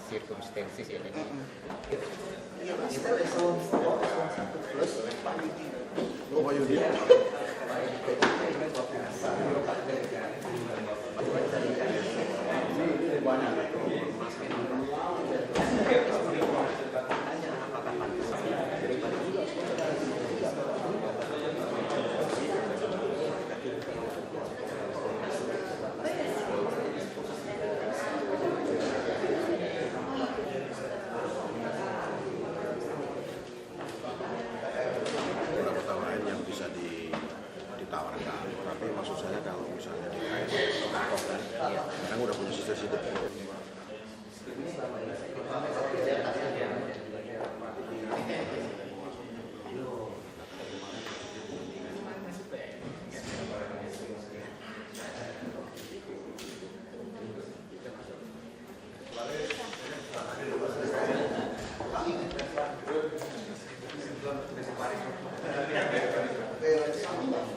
circumstances ya tadi. Iya, kita eselon 1 plus Oh, Yudi. Beberapa tawaran yang bisa ditawarkan, tapi maksud saya kalau misalnya di KS Nakok kan, sekarang udah punya sister-sister.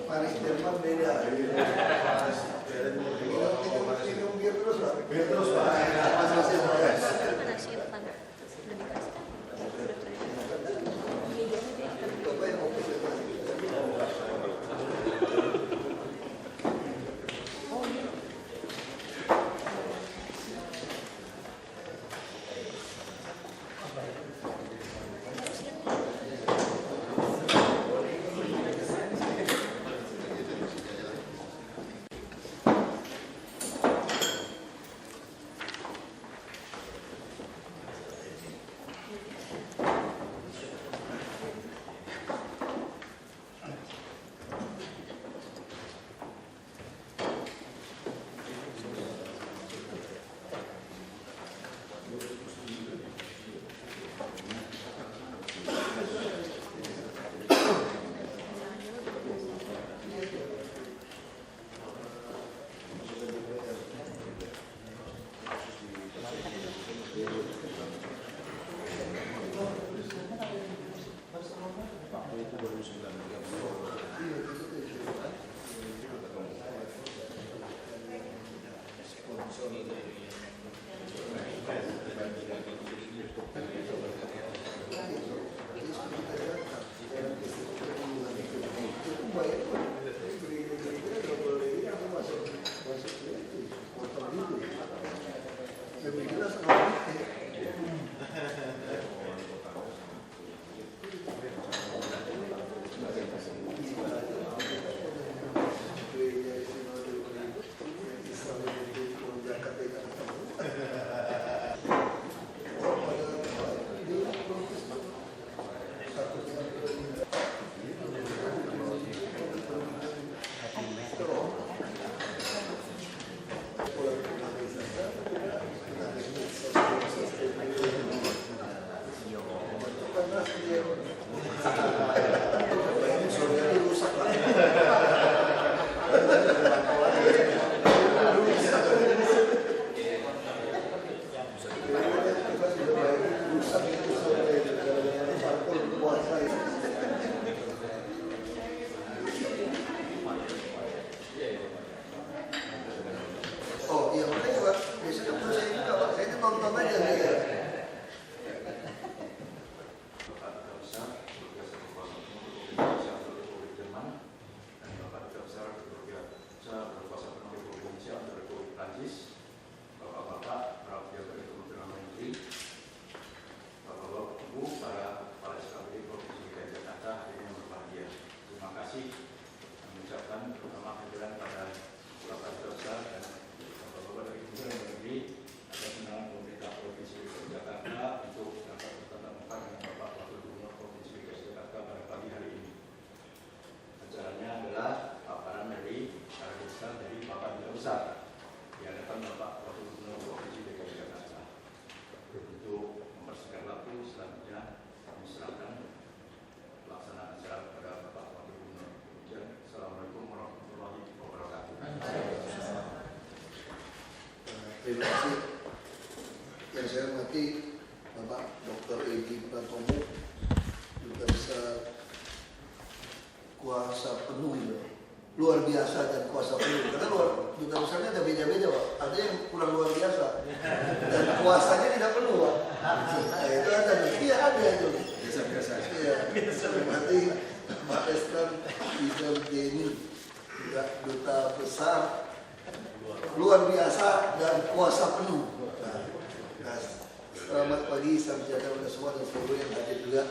Paris Jerman beda. Minum bir terus Pak. Bir terus Pak. Mana sih Irfan? Lebih kasih. Bapak yang kopi. Oh iya makanya Pak, biasanya pun saya juga Pak, saya itu nonton aja ya. Terima kasih yang saya hormati Bapak Dr. Edi Pratomo, juga bisa kuasa penuh ya. Luar biasa dan kuasa penuh, karena duta besarnya ada beda-beda Pak, ada yang kurang luar biasa dan kuasanya tidak penuh Pak. Itu ada nih, iya ada itu. Biasa-biasa aja. Iya, berarti Pak Estan Ider Denny juga duta besar luar biasa dan kuasa penuh. Nah, selamat pagi, salam sejahtera untuk semua dan seluruh yang hadir juga.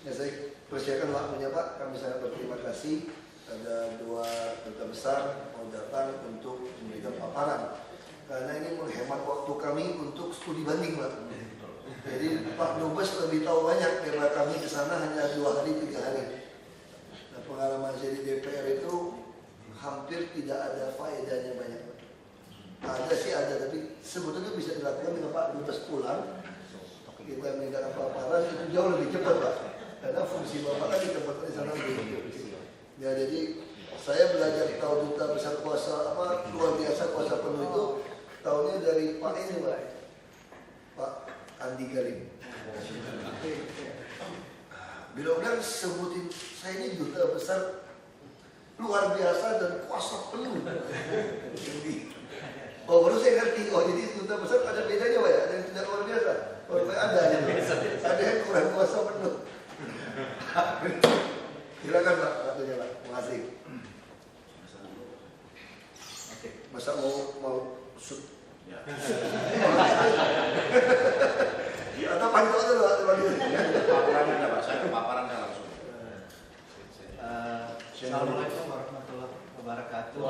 Ya, saya persiapkan waktunya Pak, kami sangat berterima kasih. Ada dua duta besar mau datang untuk memberikan paparan. Karena ini menghemat waktu kami untuk studi banding Pak. Jadi Pak Dubes lebih tahu banyak daripada kami ke sana hanya 2 hari 3 hari. Nah, pengalaman saya di DPR itu hampir tidak ada faedahnya banyak. Ada sih ada, tapi sebetulnya bisa dilakukan dengan Pak Dubes pulang. Kita minta paparan itu jauh lebih cepat Pak. Karena fungsi Bapak kan di tempat di sana lebih. Ya jadi saya belajar tahu duta besar kuasa luar biasa kuasa penuh itu tahunnya dari Pak ini Pak Andi Galing. Beliau bilang sebutin saya ini duta besar luar biasa dan kuasa penuh. Oh baru saya ngerti. Oh jadi duta besar ada bedanya Pak ya? Ada yang tidak luar biasa. Oh ada yang kurang kuasa penuh. Silakan Pak, waktunya Pak. Terima kasih. Masa mau shoot? Ya. Atau pantau dulu Pak. Paparan ada Pak, saya paparan dah langsung. Assalamualaikum warahmatullahi wabarakatuh.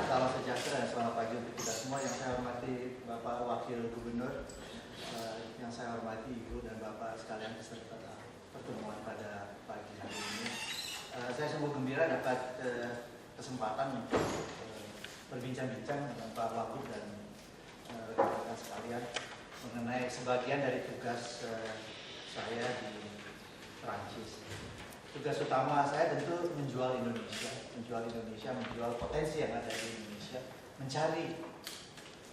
Salam sejahtera dan selamat pagi untuk kita semua. Yang saya hormati Bapak Wakil Gubernur, yang saya hormati Ibu dan Bapak sekalian peserta pertemuan pada pagi hari ini. Saya sungguh gembira dapat kesempatan untuk berbincang-bincang dengan Pak Wagub dan rekan-rekan sekalian mengenai sebagian dari tugas saya di Perancis. Tugas utama saya tentu menjual Indonesia, menjual potensi yang ada di Indonesia, mencari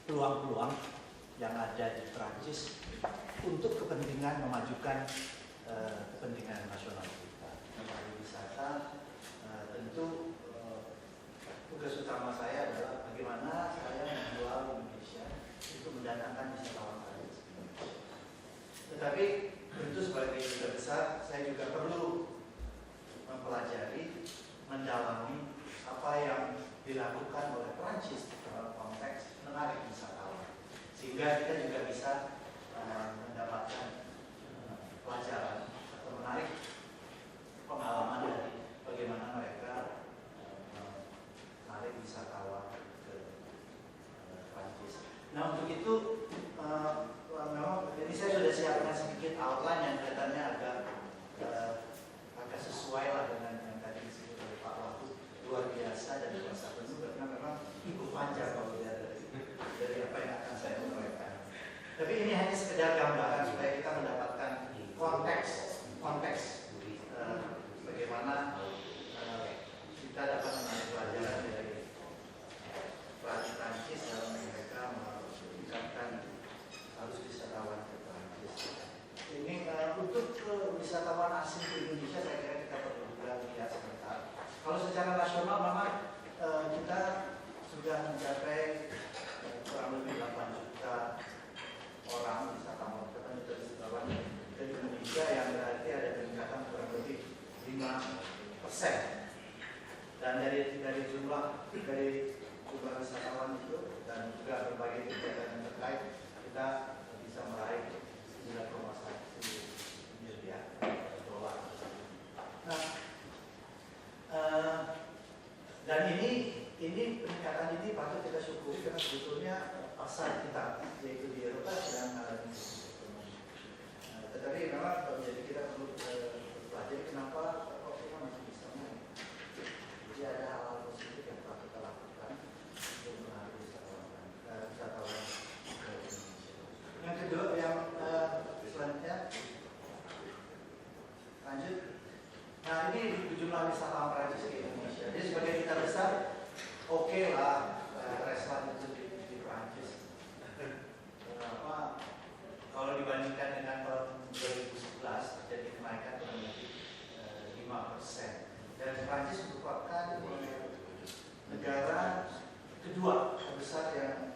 peluang-peluang yang ada di Perancis untuk kepentingan memajukan kepentingan nasional kita. Pariwisata tentu tugas utama saya adalah bagaimana saya menjual Indonesia itu mendatangkan wisatawan Perancis. Tetapi tentu sebagai duta besar saya juga perlu mempelajari, mendalami apa yang dilakukan oleh Perancis dalam konteks menarik wisatawan, sehingga kita juga bisa mendapatkan pelajaran atau menarik pengalaman dari bagaimana mereka menarik wisatawan ke Perancis. Nah untuk itu memang ini saya sudah siapkan sedikit outline yang kelihatannya agak sesuai lah dengan yang tadi disebut oleh Pak Wagub, luar biasa dan kuasa penuh karena memang cukup panjang kalau dilihat dari apa yang akan saya uraikan. Tapi ini hanya sekedar gambaran supaya kita mendapatkan konteks bagaimana kita dapat mengambil pelajaran dari Perancis dalam mereka meningkatkan arus wisatawan ke Perancis. Ini untuk wisatawan asing ke Indonesia saya kira kita perlu juga lihat sebentar. Kalau secara nasional memang kita sudah mencapai kurang lebih 8 juta orang wisatawan dari Indonesia yang berarti ada peningkatan kurang lebih 5%. Dan dari jumlah wisatawan itu dan juga berbagai kegiatan yang terkait kita bisa meraih 9,1 miliar dolar. Nah, dan ini peningkatan ini patut kita syukuri karena sebetulnya pasar kita yaitu di Eropa sedang mengalami ekonomi. Tetapi memang jadi kita perlu pelajari kenapa kok kita masih bisa naik. Jadi ada hal-hal positif yang patut kita lakukan untuk menarik wisatawan ke Indonesia. Yang kedua, yang selanjutnya lanjut. Nah ini jumlah wisatawan Perancis ke Indonesia. Jadi sebagai duta besar, oke lah restoran itu di Perancis. Kenapa? Kalau dibandingkan dengan tahun 2011 terjadi kenaikan kurang lebih 5%. Dan Perancis merupakan negara kedua terbesar yang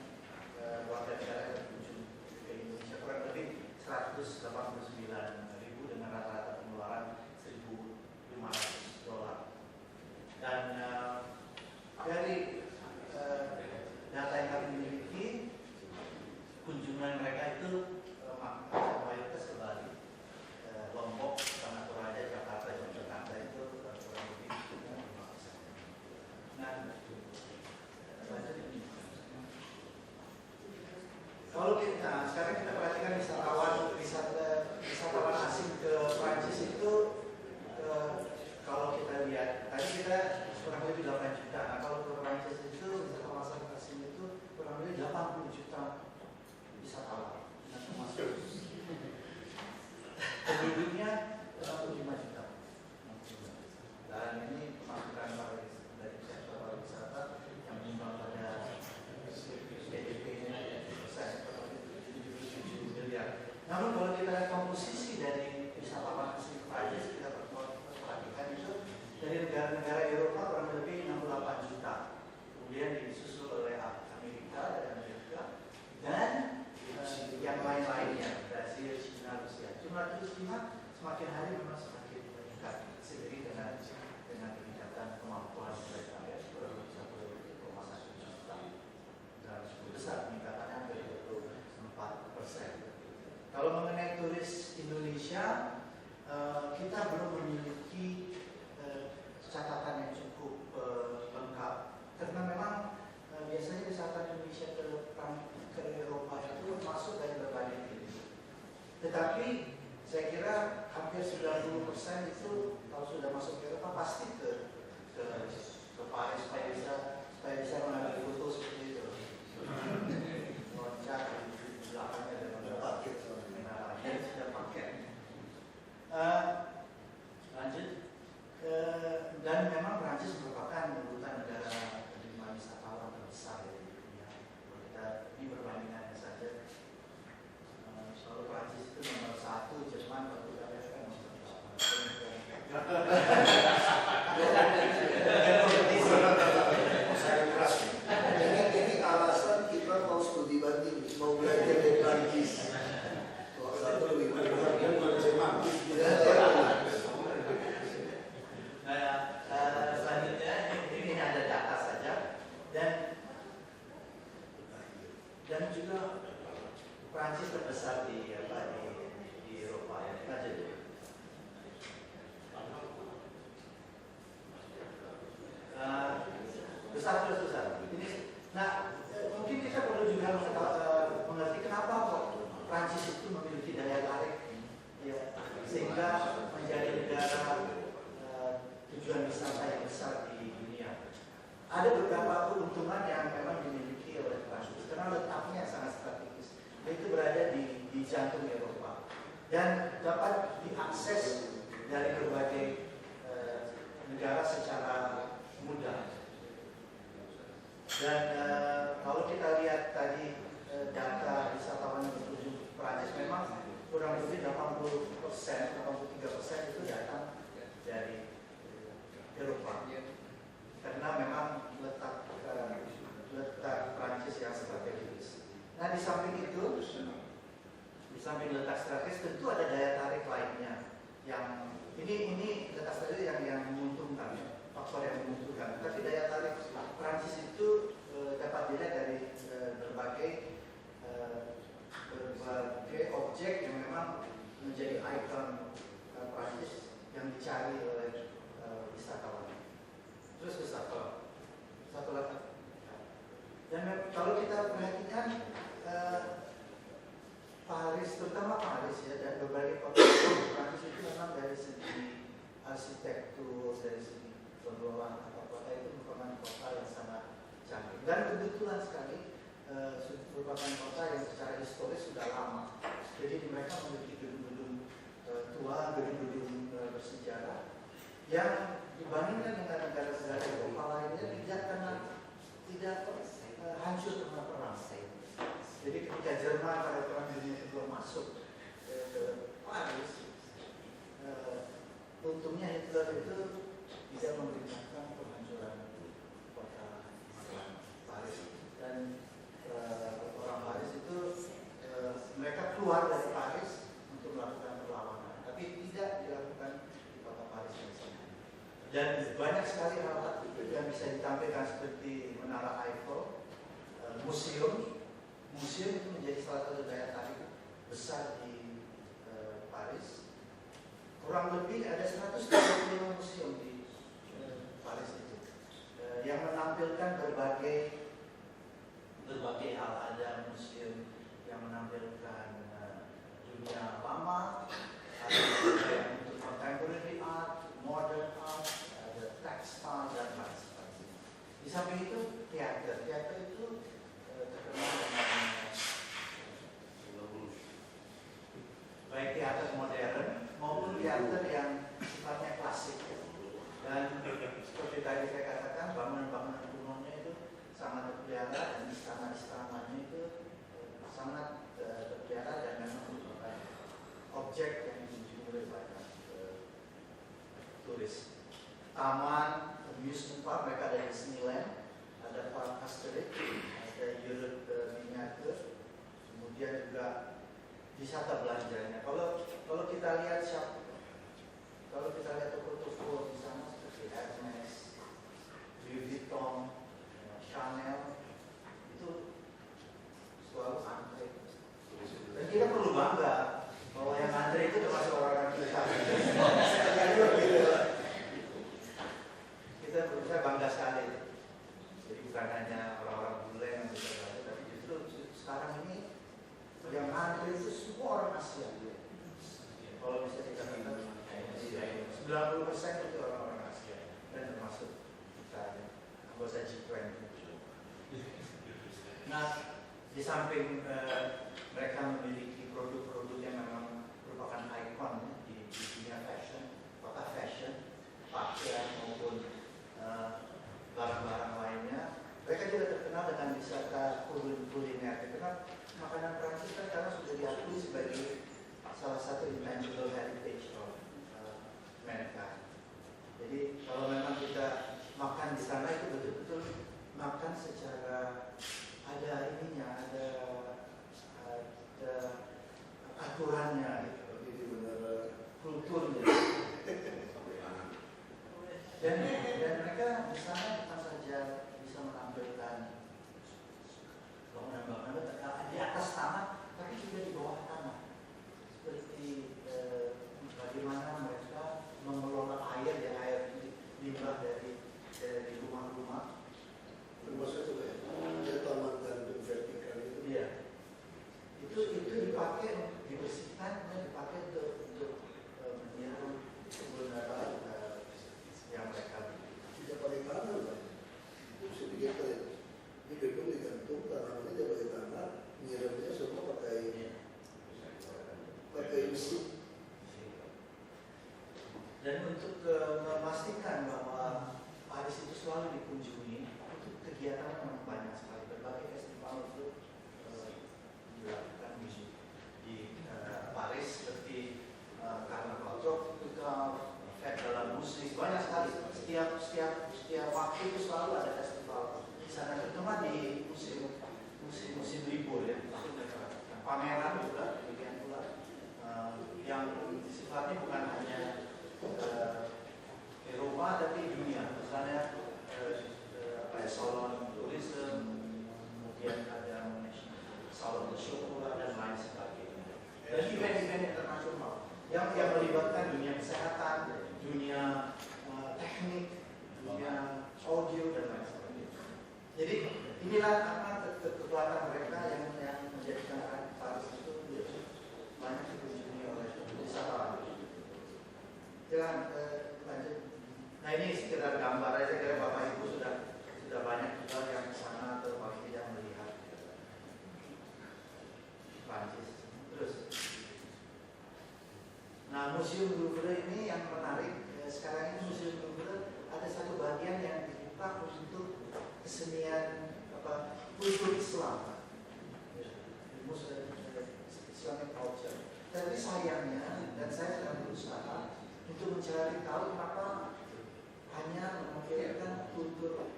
warga negara yang berkunjung ke Indonesia, kurang lebih $489.000 dengan rata-rata pengeluaran $1.500. Dan dari data yang kami miliki, kunjungan mereka itu mayoritas ke Bali, Lombok, Tanah Toraja, Jakarta, Yogyakarta itu kurang lebih 5%. Nah, kalau kita sekarang kita perhatikan wisatawan asing ke Prancis itu, kalau kita lihat tadi kita kurang lebih 8 juta. Nah, kalau ke Prancis itu wisatawan asing itu kurang lebih 80 juta wisatawan. Nah, termasuk penduduknya 65 juta. Dan ini pemasukan dari sektor pariwisata yang menyumbang pada PDB-nya 7 miliar. Namun kalau kita lihat komposisi dari wisatawan asing Prancis, kita perhatikan itu dari negara-negara Eropa kurang lebih 68 juta. Kemudian disusul oleh Amerika dan yang lain-lainnya, Brasil, China, Rusia. Jumlah turisme semakin hari memang semakin meningkat seiring dengan peningkatan kemampuan mereka, ya, kurang lebih 1,1 juta. Dan cukup besar peningkatannya hampir 24%. Kalau mengenai turis Indonesia, kita belum memiliki catatan yang cukup lengkap, karena memang biasanya wisatawan Indonesia ke Eropa itu masuk dari berbagai titik. Tetapi saya kira hampir 90% itu kalau sudah masuk ke Eropa pasti ke Paris supaya bisa mengambil foto seperti itu. Loncat di belakangnya dengan paket, sudah paket. Lanjut. Dan memang Prancis merupakan urutan negara penerima wisatawan terbesar di dunia. Ini perbandingannya saja. Kalau Prancis itu nomor 1, Jerman, Portugal kan nomor 8. Ini alasan kita mau studi banding, mau belajar dari Prancis. Satu lebih banyak dari Jerman. Selanjutnya ini ada data saja dan juga Prancis terbesar di Eropa, ya. Lanjut. Besar. Ini, mungkin kita perlu juga mengerti kenapa kok Prancis itu memiliki daya tarik, ya, sehingga menjadi negara tujuan wisata yang besar di dunia. Ada beberapa keuntungan yang memang dimiliki oleh Prancis karena letaknya sangat strategis, yaitu berada di jantung Eropa dan dapat diakses dari berbagai negara secara mudah. Dan kalau kita lihat tadi data wisatawan yang berkunjung ke Prancis, memang kurang lebih 83% itu datang dari Eropa, karena memang letak Prancis yang strategis. Nah, di samping itu, di samping letak strategis tentu ada daya tarik lainnya yang ini letak strategis yang menguntungkan, faktor yang menguntungkan. Tapi daya tarik Prancis itu dapat dilihat dari berbagai objek yang memang menjadi ikon Prancis yang dicari oleh wisatawan. Terus ke satu lagi. Dan kalau kita perhatikan Paris, terutama Paris, ya, dan berbagai kota Prancis itu memang dari segi arsitektur, dari segi pengelolaan kota itu merupakan kota yang sangat canggih. Dan kebetulan sekali merupakan kota yang secara historis sudah lama. Jadi mereka memiliki gedung-gedung tua, gedung-gedung bersejarah yang dibandingkan dengan negara-negara Eropa lainnya tidak hancur karena perang. Jadi ketika Jerman pada perang dunia kedua masuk ke Paris, untungnya Hitler itu tidak memerintahkan penghancuran kota Paris, dan orang Paris itu mereka keluar dari Paris museum itu menjadi salah satu daya tarik besar di Paris. Kurang lebih ada 135 museum di Paris itu yang menampilkan berbagai hal. Ada museum yang menampilkan dunia lama, ada juga yang untuk contemporary art, modern art, ada textile dan lain sebagainya. Di samping itu teater itu terkenal dengan baik teater modern maupun teater yang sifatnya klasik. Dan seperti tadi saya katakan, bangunan-bangunan kunonya itu sangat terpelihara dan istana-istananya itu sangat terpelihara dan memang merupakan objek yang dikunjungi oleh banyak turis. Taman, amusement park, mereka ada Disneyland, ada Park Asterix, ada Europe Miniatur, kemudian juga wisata belanjanya. Kalau kita lihat toko-toko di sana seperti Hermes, Louis Vuitton, Chanel, itu selalu antre. Dan kita perlu bangga bahwa yang antre itu termasuk orang kita. Kita bangga sekali. Jadi bukan hanya orang-orang bule yang bisa belajar, tapi justru sekarang ini yang antre itu semua orang Asia. Kalau bisa kita katakan 90% itu orang-orang Asia dan termasuk kita anggota G20. Nah, di samping mereka memiliki produk-produk yang memang merupakan ikon di dunia fashion, apakah fashion, pakaian maupun barang-barang lainnya, mereka juga terkenal dengan wisata kuliner. Karena makanan Prancis kan sekarang sudah diakui sebagai salah satu intangible heritage of mankind. Jadi kalau memang kita makan di sana itu betul-betul makan secara ada ininya, ada aturannya, gitu. Kulturnya. Dan mereka di sana bukan saja bisa menampilkan bangunan-bangunan di atas tanah, tapi juga di bawah tanah. Seperti bagaimana mereka mengelola air limbah dari rumah-rumah. Termasuk juga ya, taman gantung vertikal itu. Iya. Itu dipakai, dibersihkan dan dipakai untuk menyiram kebun yang mereka Tidak pakai tanah, Pak. Itu sedikit ya. Ini gedung digantung, tanamannya tidak pakai tanah, nyiramnya semua pakai mesin. Dan untuk memastikan bahwa Paris itu selalu dikunjungi, itu kegiatan memang banyak sekali. Berbagai festival itu dilakukan di Paris, seperti Karnaval Tropical, Fête de la Musique, banyak sekali. Setiap waktu itu selalu ada festival di sana, terutama di musim libur ya. Pameran juga demikian pula yang sifatnya bukan hanya Eropa tapi dunia. Misalnya salon tourism, kemudian ada salon bersyukur dan lain sebagainya. Dan event-event internasional yang melibatkan dunia kesehatan, dunia teknik, dunia audio dan lain sebagainya. Jadi inilah kekuatan mereka yang menjadikan Paris itu banyak dikunjungi oleh wisatawan. Jangan lanjut. Nah ini sekedar gambar aja, kira Bapak Ibu sudah banyak juga yang ke sana atau paling tidak melihat Prancis. Terus, nah Museum Louvre ini yang menarik. Sekarang ini Museum Louvre ada satu bagian yang dibuka untuk kesenian kultur Islam, Islamic culture. Tapi sayangnya, dan saya sedang berusaha untuk mencari tahu kenapa hanya mengirimkan kultur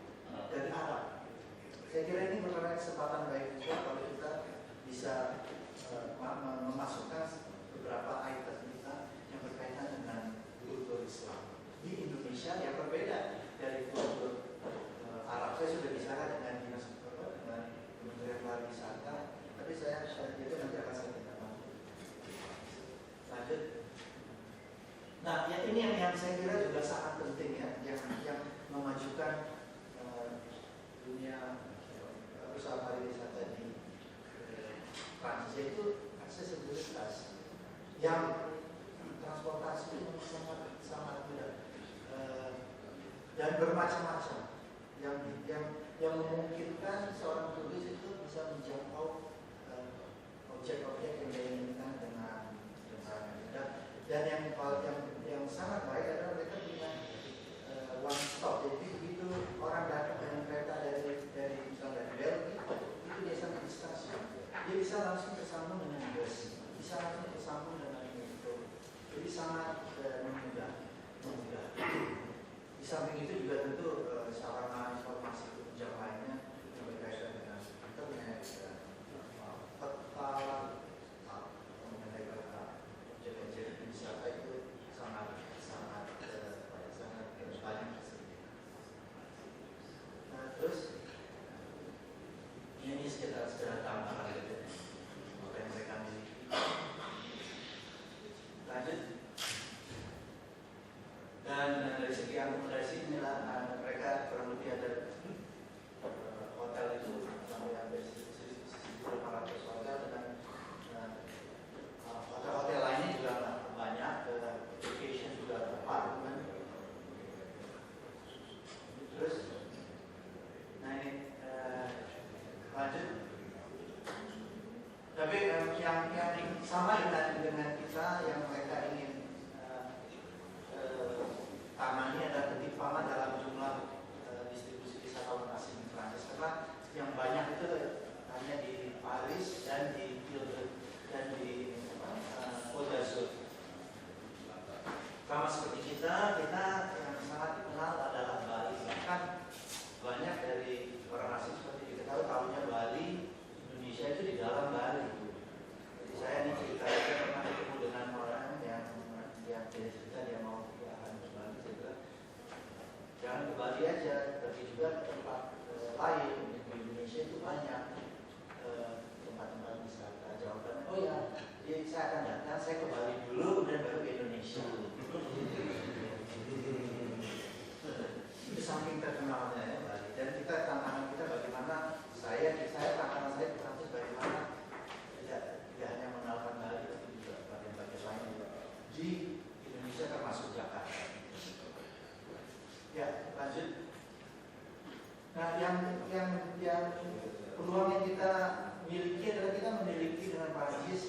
dari Arab. Saya kira ini merupakan kesempatan baik juga kalau kita bisa memasukkan beberapa item kita yang berkaitan dengan kultur Islam di Indonesia yang berbeda dari kultur Arab. Saya sudah bicara dengan Dinas ini yang saya kira juga sangat penting ya, yang memajukan dunia usaha pariwisata di Prancis, itu aksesibilitas yang transportasi itu sangat mudah dan bermacam-macam yang memungkinkan seorang turis itu bisa menjangkau objek-objek yang dia inginkan dengan mudah. Dan yang sangat baik adalah mereka punya one stop. Jadi begitu orang datang dengan kereta dari misalnya dari Belgia, itu dia sampai di stasiun, dia bisa langsung tersambung dengan bus, bisa langsung tersambung dengan metro. Jadi sangat mudah. Di samping itu juga tentu sarana informasi penunjang lainnya yang berkaitan dengan internet, peta, mengenai peta objek-objek wisata itu sangat banyak. Nah, terus ini sekitar tambahan gitu, apa yang mereka miliki. Lanjut. Dan dari segi akomodasi inilah mereka kurang lebih ada hotel itu sampai 1.500 hotel, dan hotel-hotel lainnya juga banyak, vacation juga apartemen. Terus, nah ini lanjut. Tapi yang sama dengan kita, yang mereka ingin tamani adalah ketimpangan dalam jumlah distribusi wisatawan asing di Prancis, karena yang banyak itu hanya di Paris dan di Lille dan di Côte d'Azur. Sama seperti kita yang sangat dikenal adalah Bali. Bahkan banyak dari orang asing seperti kita tahunya Bali, Indonesia itu di dalam Bali. Jadi saya ini cerita pernah ketemu dengan orang yang dia cerita dia mau akan ke Bali. Saya bilang jangan ke Bali aja, tapi juga ke tempat lain di Indonesia itu banyak tempat-tempat wisata. Jawabannya, oh ya, saya akan datang, saya ke Bali dulu, kemudian baru ke Indonesia. Itu saking terkenalnya ya Bali. Dan tantangan kita bagaimana tantangan saya di Prancis bagaimana tidak hanya mengenalkan Bali, tapi juga bagian-bagian lain di Indonesia termasuk Jakarta. Ya, lanjut. Nah, yang peluang yang kita miliki adalah kita memiliki dengan Prancis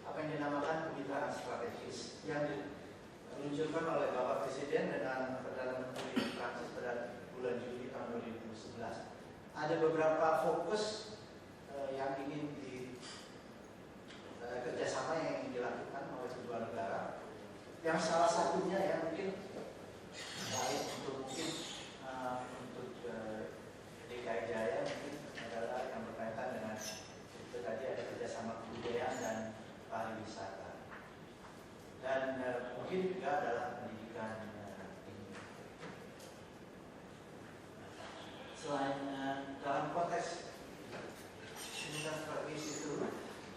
apa yang dinamakan kemitraan strategis yang diluncurkan oleh Bapak Presiden dengan Perdana Menteri Prancis pada bulan Juli tahun 2011. Ada beberapa fokus yang ingin kerjasama yang ingin dilakukan oleh kedua negara. Yang salah satunya yang mungkin baik untuk DKI Jaya mungkin adalah yang berkaitan dengan itu tadi, ada kerjasama kebudayaan dan pariwisata. Dan mungkin juga adalah pendidikan tinggi. Selain dalam konteks pendidikan strategis itu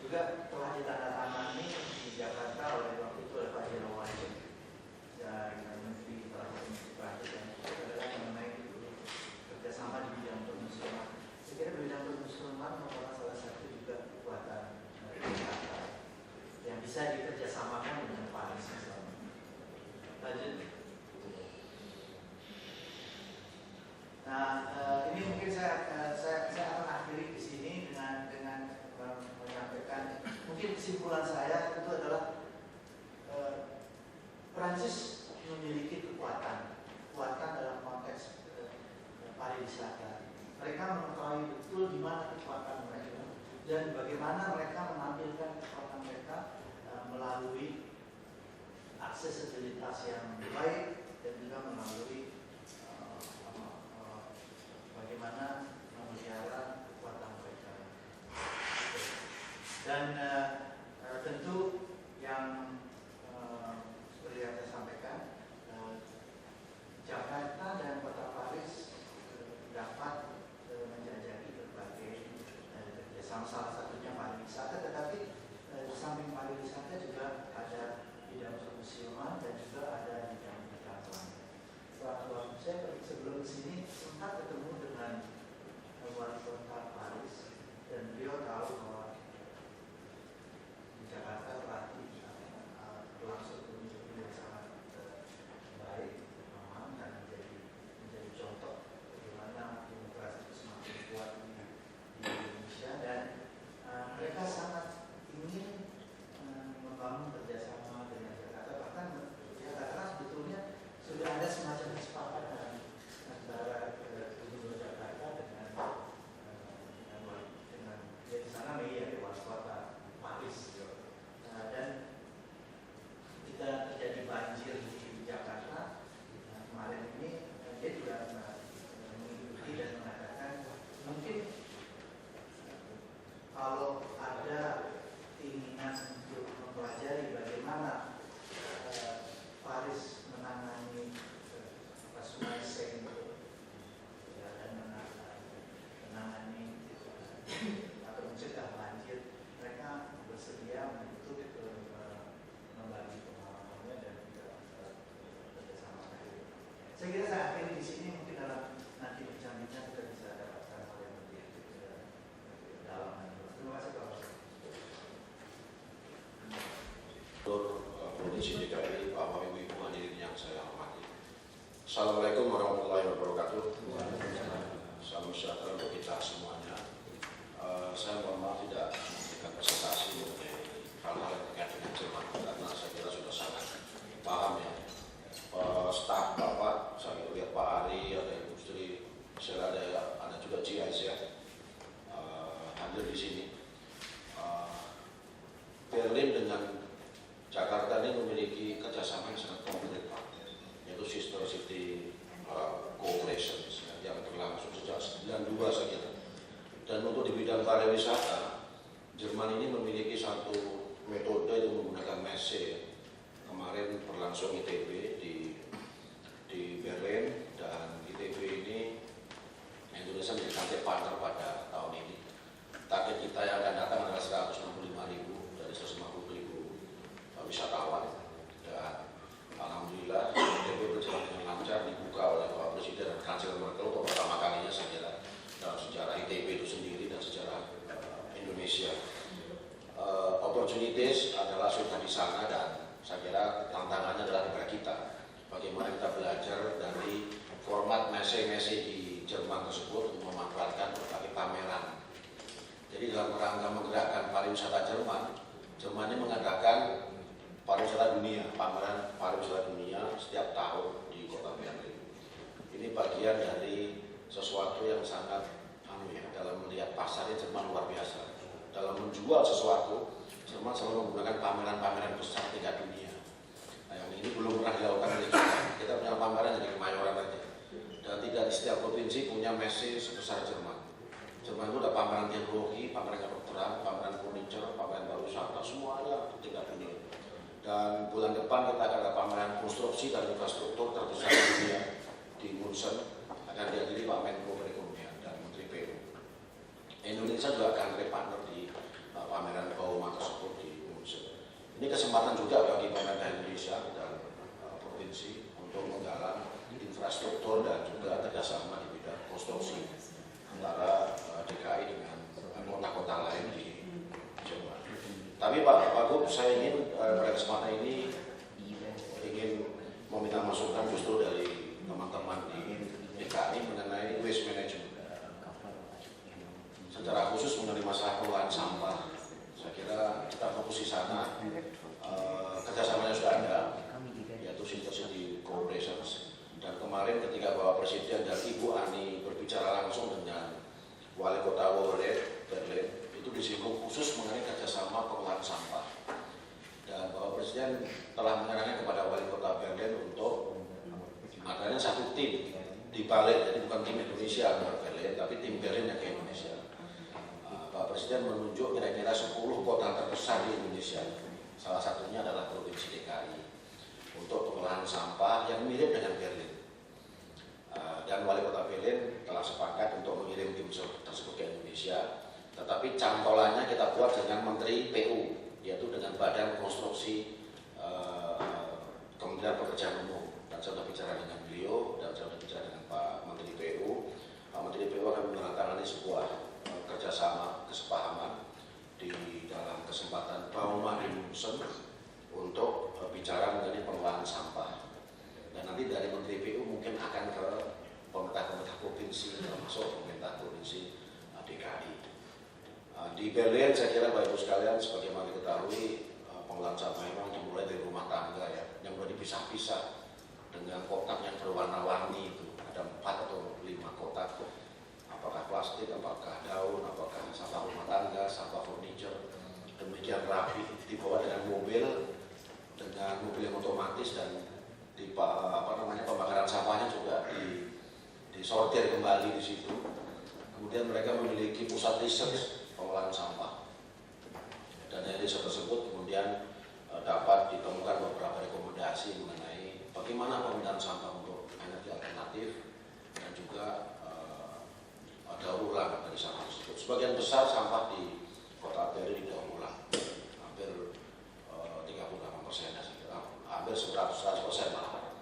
juga telah ditandatangani di Jakarta waktu itu oleh Pak Jero Wajib dan Menteri Prancis, yang adalah mengenai kerjasama di bidang permusiman. Saya kira bidang permusiman merupakan salah satu juga kekuatan Jakarta yang bisa dikerjasamakan dengan Paris misalnya. Lanjut. Nah, ini mungkin saya akan akhiri di sini dengan menyampaikan mungkin kesimpulan saya itu adalah Prancis memiliki kekuatan dalam konteks pariwisata. Mereka mengetahui betul di mana kekuatan mereka dan bagaimana mereka menampilkan kekuatan mereka melalui aksesibilitas yang baik dan juga melalui bagaimana memelihara kekuatan mereka. Dan tentu yang seperti yang saya sampaikan, Jakarta dan Kota Paris dapat menjajaki berbagai kerjasama, salah satunya pariwisata, tetapi di samping pariwisata juga ada bidang permusiman dan juga ada bidang saya sebelum sini sempat ketemu dengan wali kota Paris dan beliau tahu bahwa di Jakarta pelatih berlangsung pemilu yang sangat baik, aman dan menjadi contoh bagaimana demokrasi itu semakin kuat di Indonesia dan mereka sangat ingin membangun kerjasama dengan Jakarta, bahkan Jakarta sebetulnya sudah ada semacam kesepakatan antara Gubernur Jakarta dengan ya di sana ya wali kota Paris dan ketika terjadi banjir di Jakarta kemarin ini dia juga mengikuti dan mengatakan mungkin kalau ada keinginan untuk mempelajari bagaimana Paris menangani sungai Seine ya, dan menangani atau mencegah banjir, mereka bersedia untuk membagi pengalamannya dan juga bekerjasama. Saya kira saya akhiri di sini, mungkin dalam nanti bincang-bincang kita bisa dapatkan hal yang lebih dalam. Terima kasih Pak. Provinsi DKI, Bapak Ibu Ibu hadirin yang saya hormati. Assalamualaikum warahmatullahi wabarakatuh. Salam sejahtera untuk kita semuanya. Saya mohon maaf tidak memberikan presentasi mengenai hal-hal yang terkait dengan Jerman karena saya kira sudah sangat paham ya. Staf Bapak, saya lihat Pak Ari, ada Ibu Sri, saya ada juga GIZ ya, hadir di sini. Berlin dengan Jakarta ini memiliki kerjasama yang sangat konkret, yaitu Sister City Cooperation yang berlangsung sejak 92 saya kira. Dan untuk di bidang pariwisata, Jerman ini memiliki satu metode itu menggunakan MESE. Kemarin berlangsung ITB di Berlin dan ITB ini Indonesia menjadi country partner pada tahun ini. Target kita yang akan datang adalah 165.000 dari 150.000 wisatawan dan alhamdulillah ITB berjalan dengan lancar, dibuka oleh Bapak Presiden dan Kansler Merkel untuk pertama kalinya saya kira dalam sejarah ITB itu sendiri dan sejarah Indonesia. Opportunities adalah sudah di sana dan saya kira tantangannya adalah kepada kita. Bagaimana kita belajar dari format messe-messe di Jerman tersebut untuk memanfaatkan berbagai pameran. Jadi dalam rangka menggerakkan pariwisata Jerman ini mengadakan pariwisata dunia, pameran pariwisata dunia setiap tahun di kota Berlin. Ini bagian dari sesuatu yang sangat dalam melihat pasarnya Jerman luar biasa. Dalam menjual sesuatu, Jerman selalu menggunakan pameran-pameran besar tingkat dunia. Nah, yang ini belum pernah dilakukan oleh kita. Kita punya pameran di Kemayoran saja. Dan tidak di setiap provinsi punya messe sebesar Jerman. Jerman itu ada pameran teknologi, pameran kedokteran, pameran furniture, pameran pariwisata, semuanya tingkat dunia. Dan bulan depan kita akan ada pameran konstruksi dan infrastruktur terbesar di dunia di Munchen, akan dihadiri Pak Menko Perekonomian dan Menteri PU. Indonesia juga akan partner di pameran Bauma tersebut di Munchen. Ini kesempatan juga bagi pemerintah Indonesia dan provinsi untuk menggalang infrastruktur dan juga kerjasama di bidang konstruksi antara DKI dengan kota-kota lain di Jerman. Tapi Pak Gub, saya ingin pada kesempatan ini ingin meminta masukan justru dari teman-teman di DKI mengenai waste management. Secara khusus mengenai masalah pengolahan sampah, saya kira kita fokus di sana. Kerjasamanya sudah ada, yaitu Sister City Cooperation. Dan kemarin ketika Bapak Presiden dan Ibu Ani berbicara langsung dengan Wali Kota Berlin, itu disinggung khusus mengenai kerjasama pengolahan sampah. Dan Bapak Presiden telah menyarankan kepada Wali Kota Berlin untuk adanya satu tim di balik, jadi bukan tim Indonesia ke Berlin, tapi tim Berlin yang ke Indonesia. Bapak Presiden menunjuk kira-kira 10 kota terbesar di Indonesia. Salah satunya adalah Provinsi DKI untuk pengolahan sampah yang mirip dengan Berlin. Dan Wali Kota Berlin telah sepakat untuk mengirim tim tersebut ke Indonesia. Tetapi cantolannya kita buat dengan Menteri PU, yaitu dengan Badan Konstruksi Kementerian Pekerjaan Umum. Dan saya sudah bicara dengan beliau dan saya sudah bicara Menteri PU akan menandatangani sebuah kerjasama kesepahaman di dalam kesempatan Bauma Rimusen untuk bicara mengenai pengelolaan sampah. Dan nanti dari Menteri PU mungkin akan ke pemerintah provinsi, termasuk pemerintah provinsi DKI. Di Berlin saya kira Bapak Ibu sekalian, sebagaimana diketahui, pengelolaan sampah memang dimulai dari rumah tangga ya, yang sudah dipisah-pisah dengan kotak yang berwarna-warni itu. Ada 4 atau 5 kotak, apakah plastik, apakah daun, apakah sampah rumah tangga, sampah furniture, demikian rapi, dibawa dengan mobil yang otomatis, dan di pembakaran sampahnya juga disortir kembali di situ. Kemudian mereka memiliki pusat riset pengolahan sampah, dan dari riset tersebut kemudian dapat ditemukan beberapa rekomendasi mengenai bagaimana penggunaan sampah untuk energi alternatif dan juga daur ulang dari sampah tersebut. Sebagian besar sampah di Kota Berlin didaur ulang, hampir 38%, hampir 100% malah.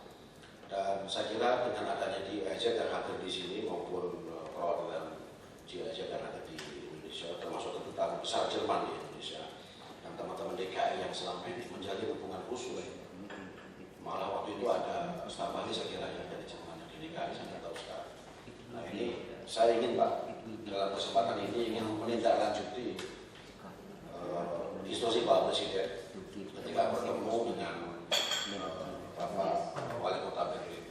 Dan saya kira dengan adanya GIZ yang hadir di sini maupun perwakilan GIZ yang ada di Indonesia, termasuk kedutaan besar Jerman di Indonesia dan teman-teman DKI yang selama ini menjalin hubungan khusus, malah waktu itu ada staf ahli saya kira yang dari Jerman di DKI, saya tidak tahu sekarang. Nah ini saya ingin Pak, dalam kesempatan ini ingin menindaklanjuti instruksi Pak Presiden ketika bertemu dengan Bapak Wali Kota Berlin,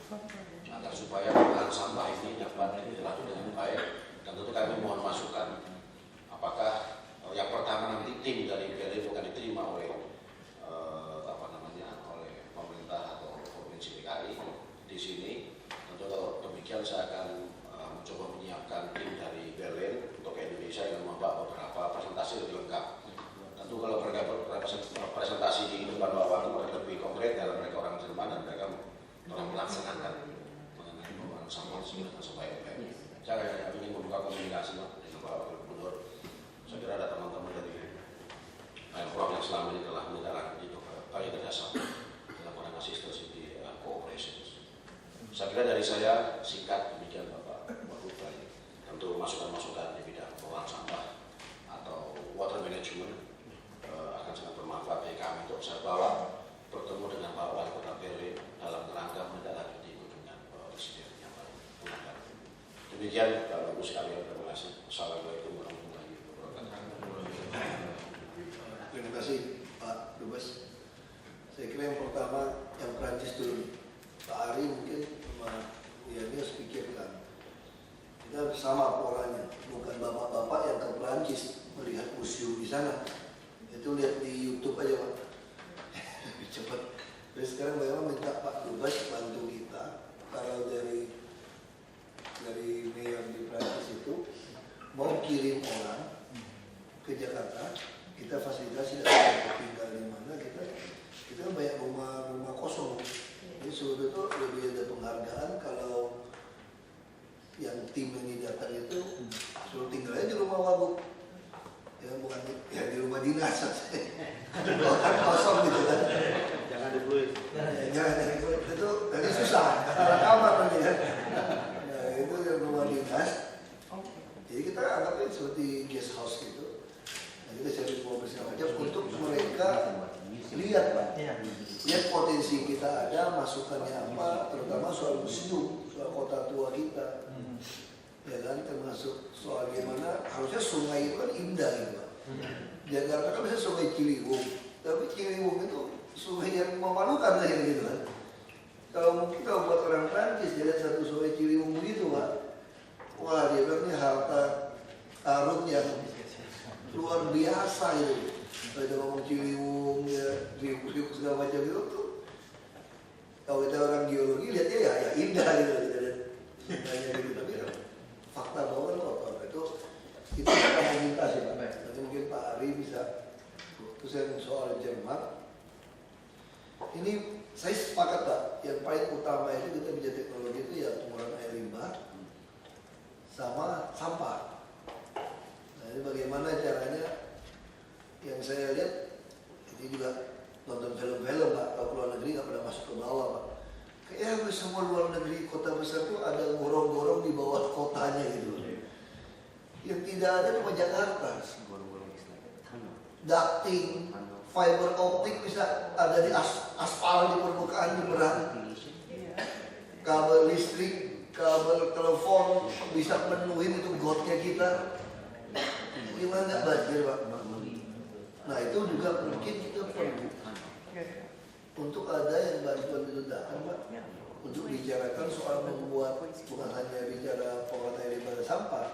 agar supaya pengolahan sampah ini dapat dilakukan dengan baik. Dan tentu kami mohon masukan, apakah yang pertama nanti tim dari Berlin bukan diterima oleh oleh pemerintah atau provinsi DKI di sini. Tentu kalau demikian saya akan mencoba menyiapkan tim dari Berlin untuk ke Indonesia yang membawa beberapa presentasi lebih lengkap. Tentu kalau mereka presentasi di depan bawah itu lebih konkret dalam mereka orang Jerman dan mereka telah melaksanakan mengenai pembangunan sampah dengan sebaik-baiknya. Saya ingin membuka komunikasi dengan Bapak Gubernur. Saya kira ada teman-teman dari Pemprov yang selama ini telah menindaklanjuti berbagai kerjasama dalam penanganan sustainability cooperation. Saya kira dari saya singkat demikian Bapak Gubernur. Tentu masukan-masukan di bidang pengolahan sampah atau water management akan sangat bermanfaat bagi kami untuk saya bawa bertemu dengan Pak Wali Kota Berlin dalam rangka menindaklanjuti kunjungan Presiden yang baru. Demikian Bapak Ibu sekalian, terima kasih. Assalamualaikum warahmatullahi wabarakatuh. Terima kasih Pak Dubes. Saya kira yang pertama yang Prancis dulu, Pak Ari mungkin ini harus pikirkan. Kita sama polanya, bukan bapak-bapak yang ke Prancis melihat museum di sana. Itu lihat di YouTube aja Pak, lebih cepat. Jadi sekarang bagaimana minta Pak Dubes bantu kita, kalau dari mayor di Prancis itu mau kirim orang ke Jakarta, kita fasilitasi dari tinggal di mana kita banyak rumah kosong. Jadi sebetulnya itu lebih ada penghargaan kalau yang tim ini datang itu suruh tinggal aja di rumah wagub. Ya bukan ya di rumah dinas kosong gitu kan. Jangan dibeli. Jangan itu nanti susah karena kamar nanti kan. Nah itu di rumah dinas. Jadi kita anggapnya seperti guest house gitu. Nah, kita cari profesi aja untuk mereka lihat Pak. Lihat potensi kita ada, masukannya apa, terutama soal museum, soal kota tua kita. Ya kan, termasuk soal gimana harusnya sungai itu kan indah gitu Pak. Jakarta kan bisa sungai Ciliwung, tapi Ciliwung itu sungai yang memalukan lah gitu kan. Kalau mungkin kalau buat orang Prancis dia lihat satu sungai Ciliwung begitu Pak, wah dia bilang ini harta karun yang luar biasa gitu. Kalau kita ngomong Ciliwung ya, riuk segala macam itu tuh, kalau kita orang geologi lihatnya ya indah gitu kita lihat sungainya gitu, tapi fakta bahwa kan kotor itu kita akan meminta sih Pak. Nanti mungkin Pak Ari bisa. Terus yang soal Jerman, ini saya sepakat Pak. Yang paling utama itu kita bicara teknologi itu ya pengurangan air limbah sama sampah. Nah ini bagaimana caranya? Yang saya lihat ini juga nonton film-film Pak. Kalau keluar negeri nggak pernah masuk ke bawah Pak. Kayak hampir semua luar negeri kota besar tuh ada gorong-gorong di bawah kotanya gitu. Yang tidak ada cuma Jakarta. Ducting, fiber optik bisa ada di aspal, di permukaan, di berang. Kabel listrik, kabel telepon bisa menuhin itu gotnya kita. Gimana nggak banjir, Pak? Nah itu juga mungkin kita perlu untuk ada yang bantuan itu datang, Pak, untuk bicarakan soal membuat bukan hanya bicara pengolahan air limbah dan sampah,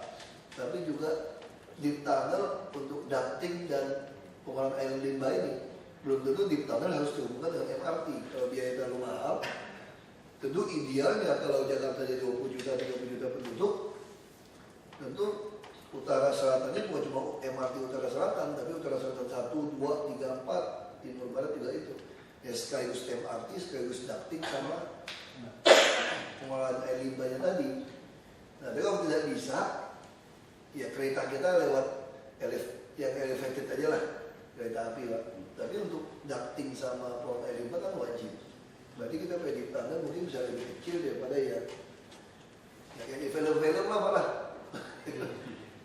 tapi juga deep tunnel untuk ducting dan pengolahan air limbah ini. Belum tentu deep tunnel harus dihubungkan dengan MRT. Kalau biaya terlalu mahal, tentu idealnya kalau Jakarta jadi 20 juta, 30 juta penduduk, tentu utara selatannya bukan cuma MRT utara selatan, tapi utara selatan 1, 2, 3, 4, timur barat juga itu. Ya sekaligus MRT, sekaligus ducting sama pengolahan air limbahnya tadi. Nah, tapi kalau tidak bisa, ya kereta kita lewat yang elevated aja lah, kereta api Pak. Tapi untuk ducting sama pengolahan air limbah kan wajib. Berarti kita predik tanah mungkin bisa lebih kecil daripada ya kayak di film-film lah malah.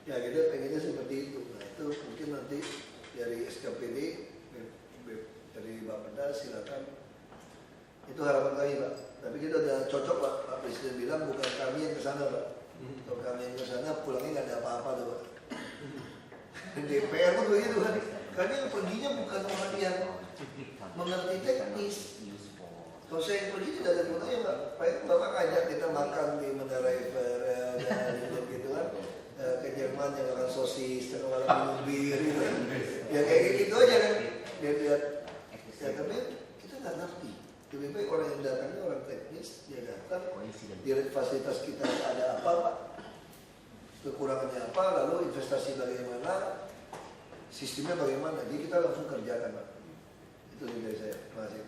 Ya kita pengennya seperti itu. Nah itu mungkin nanti dari SKPD dari Pak Penda silakan. Itu harapan kami Pak. Tapi kita udah cocok Pak Presiden bilang bukan kami yang kesana Pak. Kalau kami yang kesana pulangnya nggak ada apa-apa tuh Pak. DPR pun begitu kan. Karena yang perginya bukan orang yang mengerti teknis. Kalau saya yang pergi tidak ada gunanya Pak. Bapak ajak kita makan di Menara Eiffel gitu kan. Ke Jerman yang makan sosis, yang makan minum bir gitu. Ya kayak gitu aja kan. Dia lihat. Ya tapi kita nggak ngerti. Lebih baik orang yang datangnya orang teknis, dia datang, dia lihat fasilitas kita ada apa Pak, kekurangannya apa, lalu investasi bagaimana, sistemnya bagaimana, jadi kita langsung kerjakan Pak. Itu dari saya, terima kasih.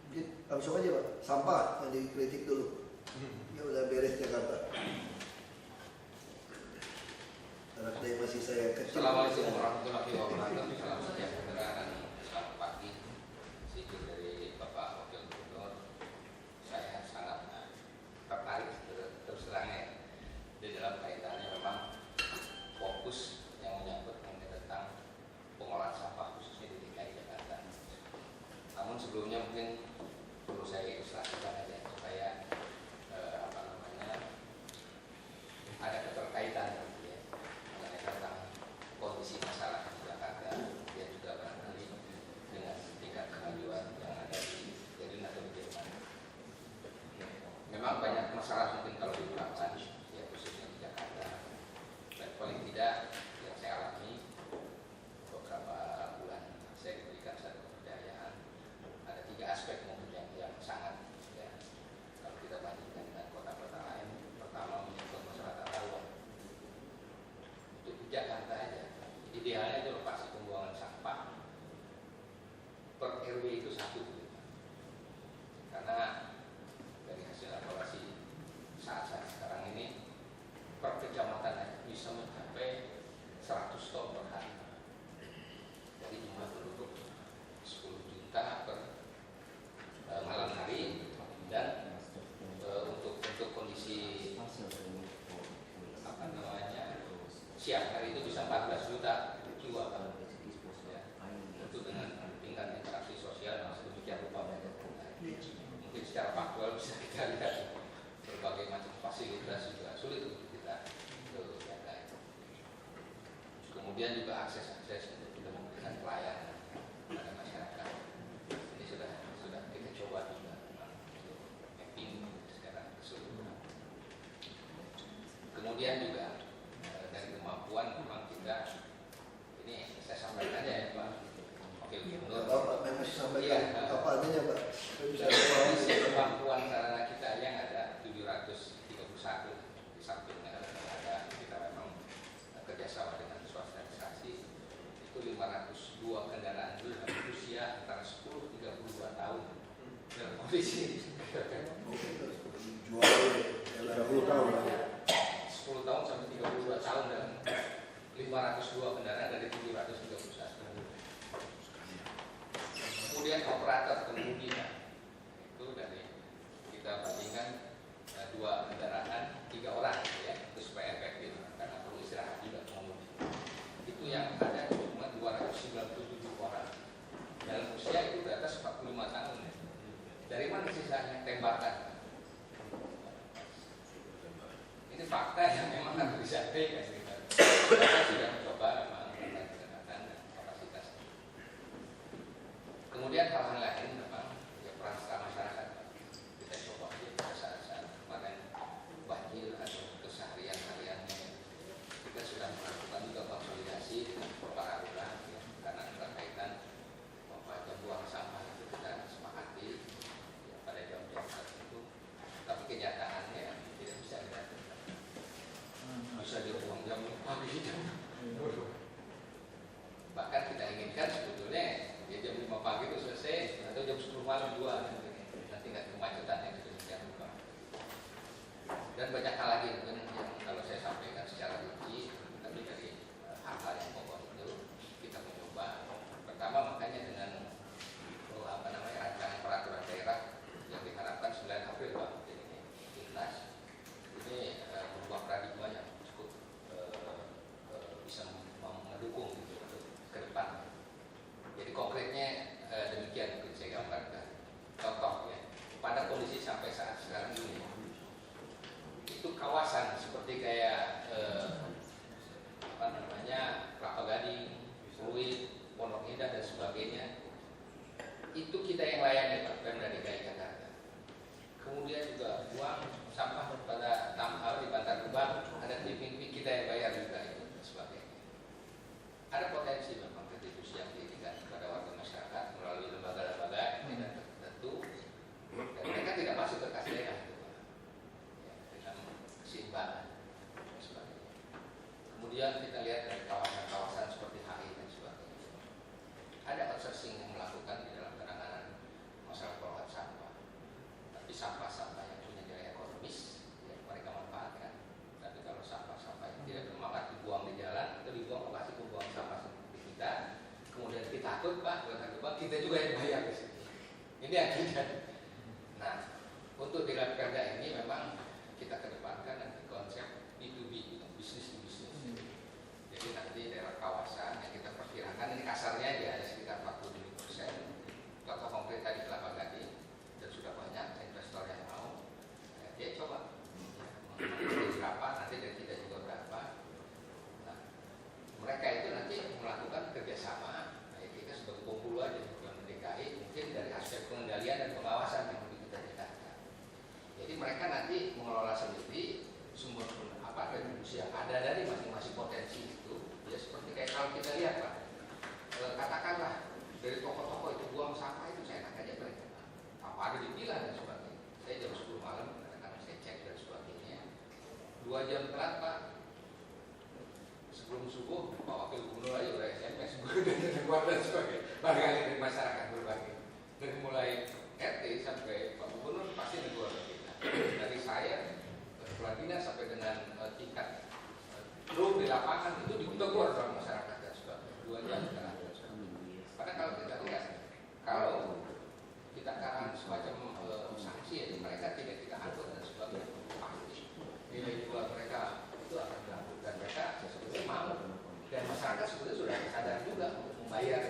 Mungkin langsung aja Pak, sampah yang dikritik dulu, ya udah beres Jakarta. Anak saya masih saya kecil. Assalamualaikum warahmatullahi wabarakatuh. Salam sejahtera dan selamat pagi. Sedikit dari Bapak Wakil Gubernur, saya sangat tertarik terus terangnya di dalam kaitannya memang fokus yang menyangkut tentang pengolahan sampah khususnya di DKI Jakarta. Namun sebelumnya mungkin perlu saya ilustrasikan aja supaya ada keterkaitan tentang kondisi masalah di Jakarta, dia juga barangkali dengan tingkat kemajuan yang ada di Berlin atau di Jerman. Memang banyak masalah mungkin kalau diulang-ulang, ya khususnya di Jakarta. Dan paling tidak yang saya alami beberapa bulan saya diberikan satu kepercayaan, ada 3 aspek mungkin yang sangat ya, kalau kita bandingkan dengan kota-kota lain. Pertama menyangkut masalah tata ruang. Di Jakarta aja, idealnya itu lokasi pembuangan sampah per RW itu 1 karena dari hasil evaluasi saat sekarang ini per kecamatan bisa mencapai 100 ton per hari. Jadi jumlah penduduk 10 juta per malam hari, dan untuk kondisi siang hari itu bisa 14 juta jiwa kan. Ya, itu dengan tingkat interaksi sosial yang sedemikian rupa. Mungkin secara faktual bisa kita lihat berbagai macam fasilitas juga sulit untuk kita jaga. Kemudian juga akses untuk kita memberikan pelayanan pada masyarakat. Ini sudah kita coba juga untuk mapping secara keseluruhan. Kemudian juga dari kemampuan memang kita, ini saya sampaikan aja ya Pak Wakil Gubernur. Bapak memang sampaikan apa adanya Pak. Kemampuan sarana kita yang ada 731 di samping ada kita memang kerjasama dengan swasta instansi itu 502 kendaraan berusia antara 10-32 tahun dalam kondisi 30 tahun. 10 tahun sampai 32 tahun dan 502 kendaraan dari 731. Kemudian operator pengemudi itu dari kita bandingkan 2 kendaraan 3 orang gitu ya, itu supaya efektif karena perlu istirahat juga pengemudi. Itu yang ada cuma 297 orang dalam usia itu di atas 45 tahun. Dari mana sisanya? Tembakan. Ini fakta yang memang harus disampaikan. Kita sudah mencoba memang kesehatan dan kapasitas. Kemudian hal-hal lain memang ya, peran serta masyarakat kita coba pada saat-saat kemarin banjir atau keseharian hariannya kita sudah melakukan juga konsolidasi dengan para lurah ya, karena berkaitan jam buang sampah itu kita sepakati ya, pada jam-jam tertentu, tapi kenyataannya tidak bisa dilakukan. Bisa dibuang jam pagi jam. Bahkan kita inginkan sebetulnya ya, jam 5 pagi itu selesai atau jam 10 malam 2 nanti nggak kemacetan yang sedemikian rupa. Dan banyak hal lagi mungkin yang kalau saya sampaikan secara rinci, tapi dari hal-hal yang pokok itu kita mencoba. Pertama makanya dengan rancangan peraturan daerah yang diharapkan 9 April Pak, jadi ikhlas ini berubah paradigma yang cukup bisa mendukung gitu ke depan. Jadi konkretnya demikian mungkin saya gambarkan. Contoh ya, pada kondisi sampai saat sekarang ini itu kawasan seperti kayak Kelapa Gading, Pluit, Pondok Indah dan sebagainya itu kita yang layani Pak Pemda DKI Jakarta. Kemudian juga buang sampah pada Tamhal di Bantar Gebang ada tipping fee kita yang bayar juga itu dan sebagainya. Ada potensi memang retribusi yang diberikan kepada warga masyarakat melalui lembaga-lembaga tidak tertentu dan mereka tidak masuk ke kas daerah itu Pak. Ya, dengan keseimbangan dan sebagainya. Kemudian kita lihat dari kawasan-kawasan seperti HI dan sebagainya. Ada outsourcing yang melakukan di dalam penanganan masalah pengolahan sampah. Tapi sampah-sampah yang punya nilai ekonomis ya mereka manfaatkan. Tapi kalau sampah-sampah yang tidak bermanfaat dibuang di jalan atau dibuang lokasi pembuang sampah seperti kita, kemudian kita takut Pak, kita juga yang bayar di sini. Ini yang tidak. Nah, untuk di dalam perda ini memang kita kedepankan nanti konsep B2B, bisnis to bisnis. Jadi nanti daerah kawasan yang kita perkirakan ini kasarnya aja ada sekitar 47%. Contoh konkret tadi Kelapa Gading dan sudah banyak investor yang mau. Ya, dia coba berapa nanti dari kita juga berapa. Nah, mereka itu nanti melakukan kerjasama. Nah, kita sebagai pembulu aja bukan DKI mungkin dari aspek pengendalian dan pengawasan yang lebih kita tingkatkan. Jadi mereka nanti mengelola sendiri sumber retribusi yang ada dari masing-masing potensi itu. Ya seperti kayak kalau kita lihat Pak, katakanlah dari toko-toko itu buang sampah itu saya enak aja mereka. Apa ada dipilah dan sebagainya. Saya jam 10 malam kadang-kadang saya cek dan sebagainya. 2 jam telat Pak. Sebelum subuh Pak Wakil Gubernur aja udah SMS keluar dan sebagainya. Barangkali dari masyarakat berbagai. Dari mulai RT sampai Pak Gubernur pasti negor kita. Dari saya kepala dinas sampai dengan tingkat kru di lapangan itu ditegur oleh masyarakat dan sebagainya. 2 jam telat. Karena kalau kita lihat, kalau kita akan semacam sanksi ya, mereka tidak kita atur dan sebagainya, pasti nilai jual mereka itu akan berlaku dan mereka sebetulnya mau dan masyarakat sebetulnya sudah sadar juga untuk membayar.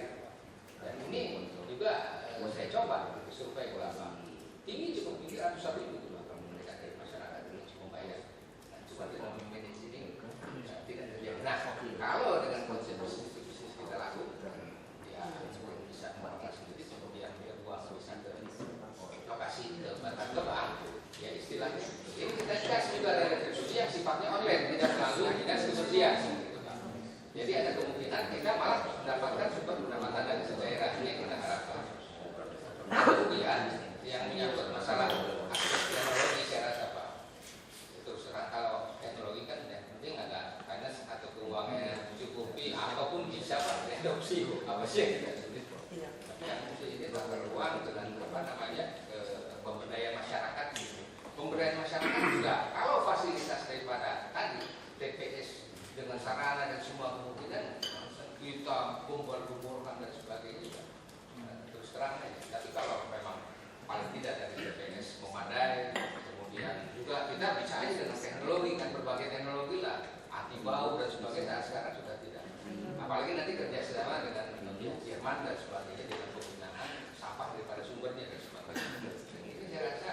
Dan ini juga saya coba survei ulama tinggi cukup tinggi ratusan ribu mereka dari masyarakat ini cukup membayar. Nah, cuma kita memanage ini tidak terjadi. Nah, kalau dengan konsep bisnis kita lakukan bisa mengelola sendiri kemudian dia buang bisa ke lokasi ke Bantar Gebang ya istilahnya ini kita kasih juga ada retribusi yang sifatnya online tidak selalu dinas kebersihan gitu, jadi ada kemungkinan kita malah mendapatkan sumber pendapatan dari daerah ini yang kita harapkan. Kemudian yang menyangkut masalah akses teknologi saya rasa Pak itu serah kalau teknologi kan yang penting ada finance atau keuangan mencukupi apapun bisa Pak diadopsi apa sih yang tidak sulit. Tapi yang mesti ini adalah ruang dengan pemberdayaan masyarakat. Pemberdayaan masyarakat juga kalau fasilitas daripada tadi TPS dengan sarana dan semua kemungkinan kita kumpul-kumpulkan dan sebagainya juga terus terus terang aja. Tapi kalau memang paling tidak dari TPS memadai, kemudian juga kita bisa aja dengan teknologi, kan berbagai teknologi lah, anti bau dan sebagainya. Sekarang sudah tidak. Apalagi nanti kerjasama dengan pihak Jerman dan sebagainya dengan penggunaan sampah daripada sumbernya dan sebagainya. Ini saya rasa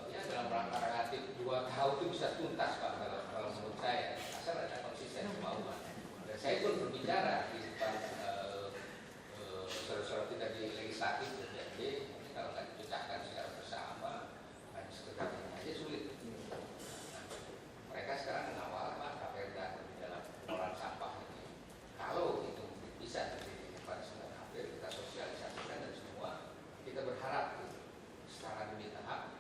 ya dalam rangka relatif 2 tahun itu bisa tuntas Pak kalau menurut saya. Asal ada konsisten kemauan. Dan saya pun berbicara di depan saudara-saudara kita di legislatif dan DPD, ini kalau nggak dipecahkan secara bersama, hanya sekedar aja sulit. Nah, mereka sekarang mengawal Pak Kapolda dalam pengelolaan sampah ini. Kalau itu bisa terjadi pada 9 April, kita sosialisasikan dan semua kita berharap secara demi tahap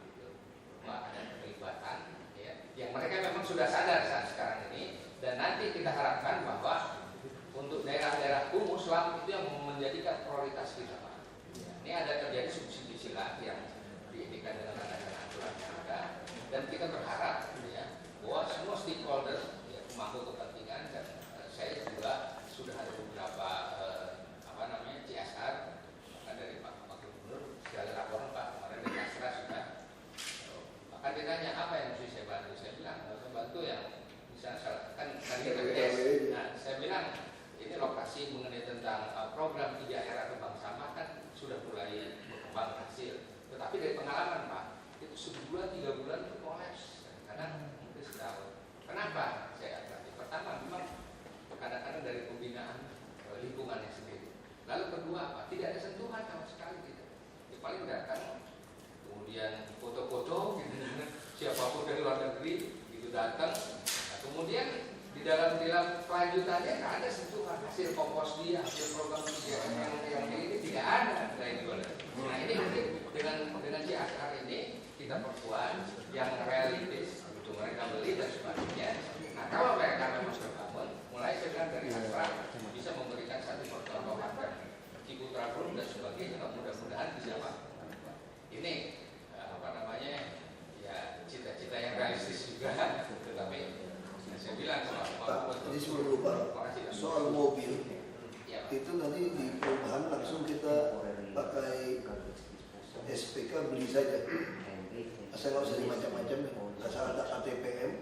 bahwa ada keterlibatan ya, yang mereka memang sudah sadar saat sekarang ini, dan nanti kita harapkan bahwa untuk daerah-daerah kumuh selam itu yang menjadikan prioritas kita Pak. Ini ada terjadi subsidi silang yang diindikan dengan adanya aturan yang ada, dan kita berharap ya bahwa semua stakeholder ya, pemangku kepentingan, dan saya juga sudah ada beberapa CSR bahkan dari Pak Gubernur segala laporan Pak kemarin dari Astra sudah bahkan ditanya apa yang mesti saya bantu, saya bilang saya bantu yang misalnya kan tadi TPS. Nah saya bilang ini lokasi mengenai tentang program 3 era kembang sampah kan sudah mulai berkembang hasil. Tetapi dari pengalaman Pak, itu sebulan 3 bulan itu kolaps, kadang mungkin setahun. Kenapa? Saya berarti pertama memang kadang-kadang dari pembinaan lingkungannya sendiri. Lalu kedua Pak, tidak ada sentuhan sama sekali gitu. Ya, paling datang, kemudian foto-foto, gitu, siapapun dari luar negeri itu datang. Nah, kemudian di dalam kelanjutannya nggak ada sentuhan hasil kompos dia, hasil program dia yang ini tidak ada lain dua. Nah ini mungkin dengan CSR ini kita perkuat yang realistis untuk mereka beli dan sebagainya. Nah kalau mereka memang berbangun, mulai sekarang dari Astra bisa memberikan satu percontohan dan Ciputra Group dan sebagainya, mudah-mudahan bisa Pak. Ini ya cita-cita yang realistis juga, tetapi saya bilang Pak, ini sebelum lupa soal mobil ya, itu nanti di perumahan langsung kita pakai SPK beli saja, asal nggak usah macam-macam, asal ada ATPM,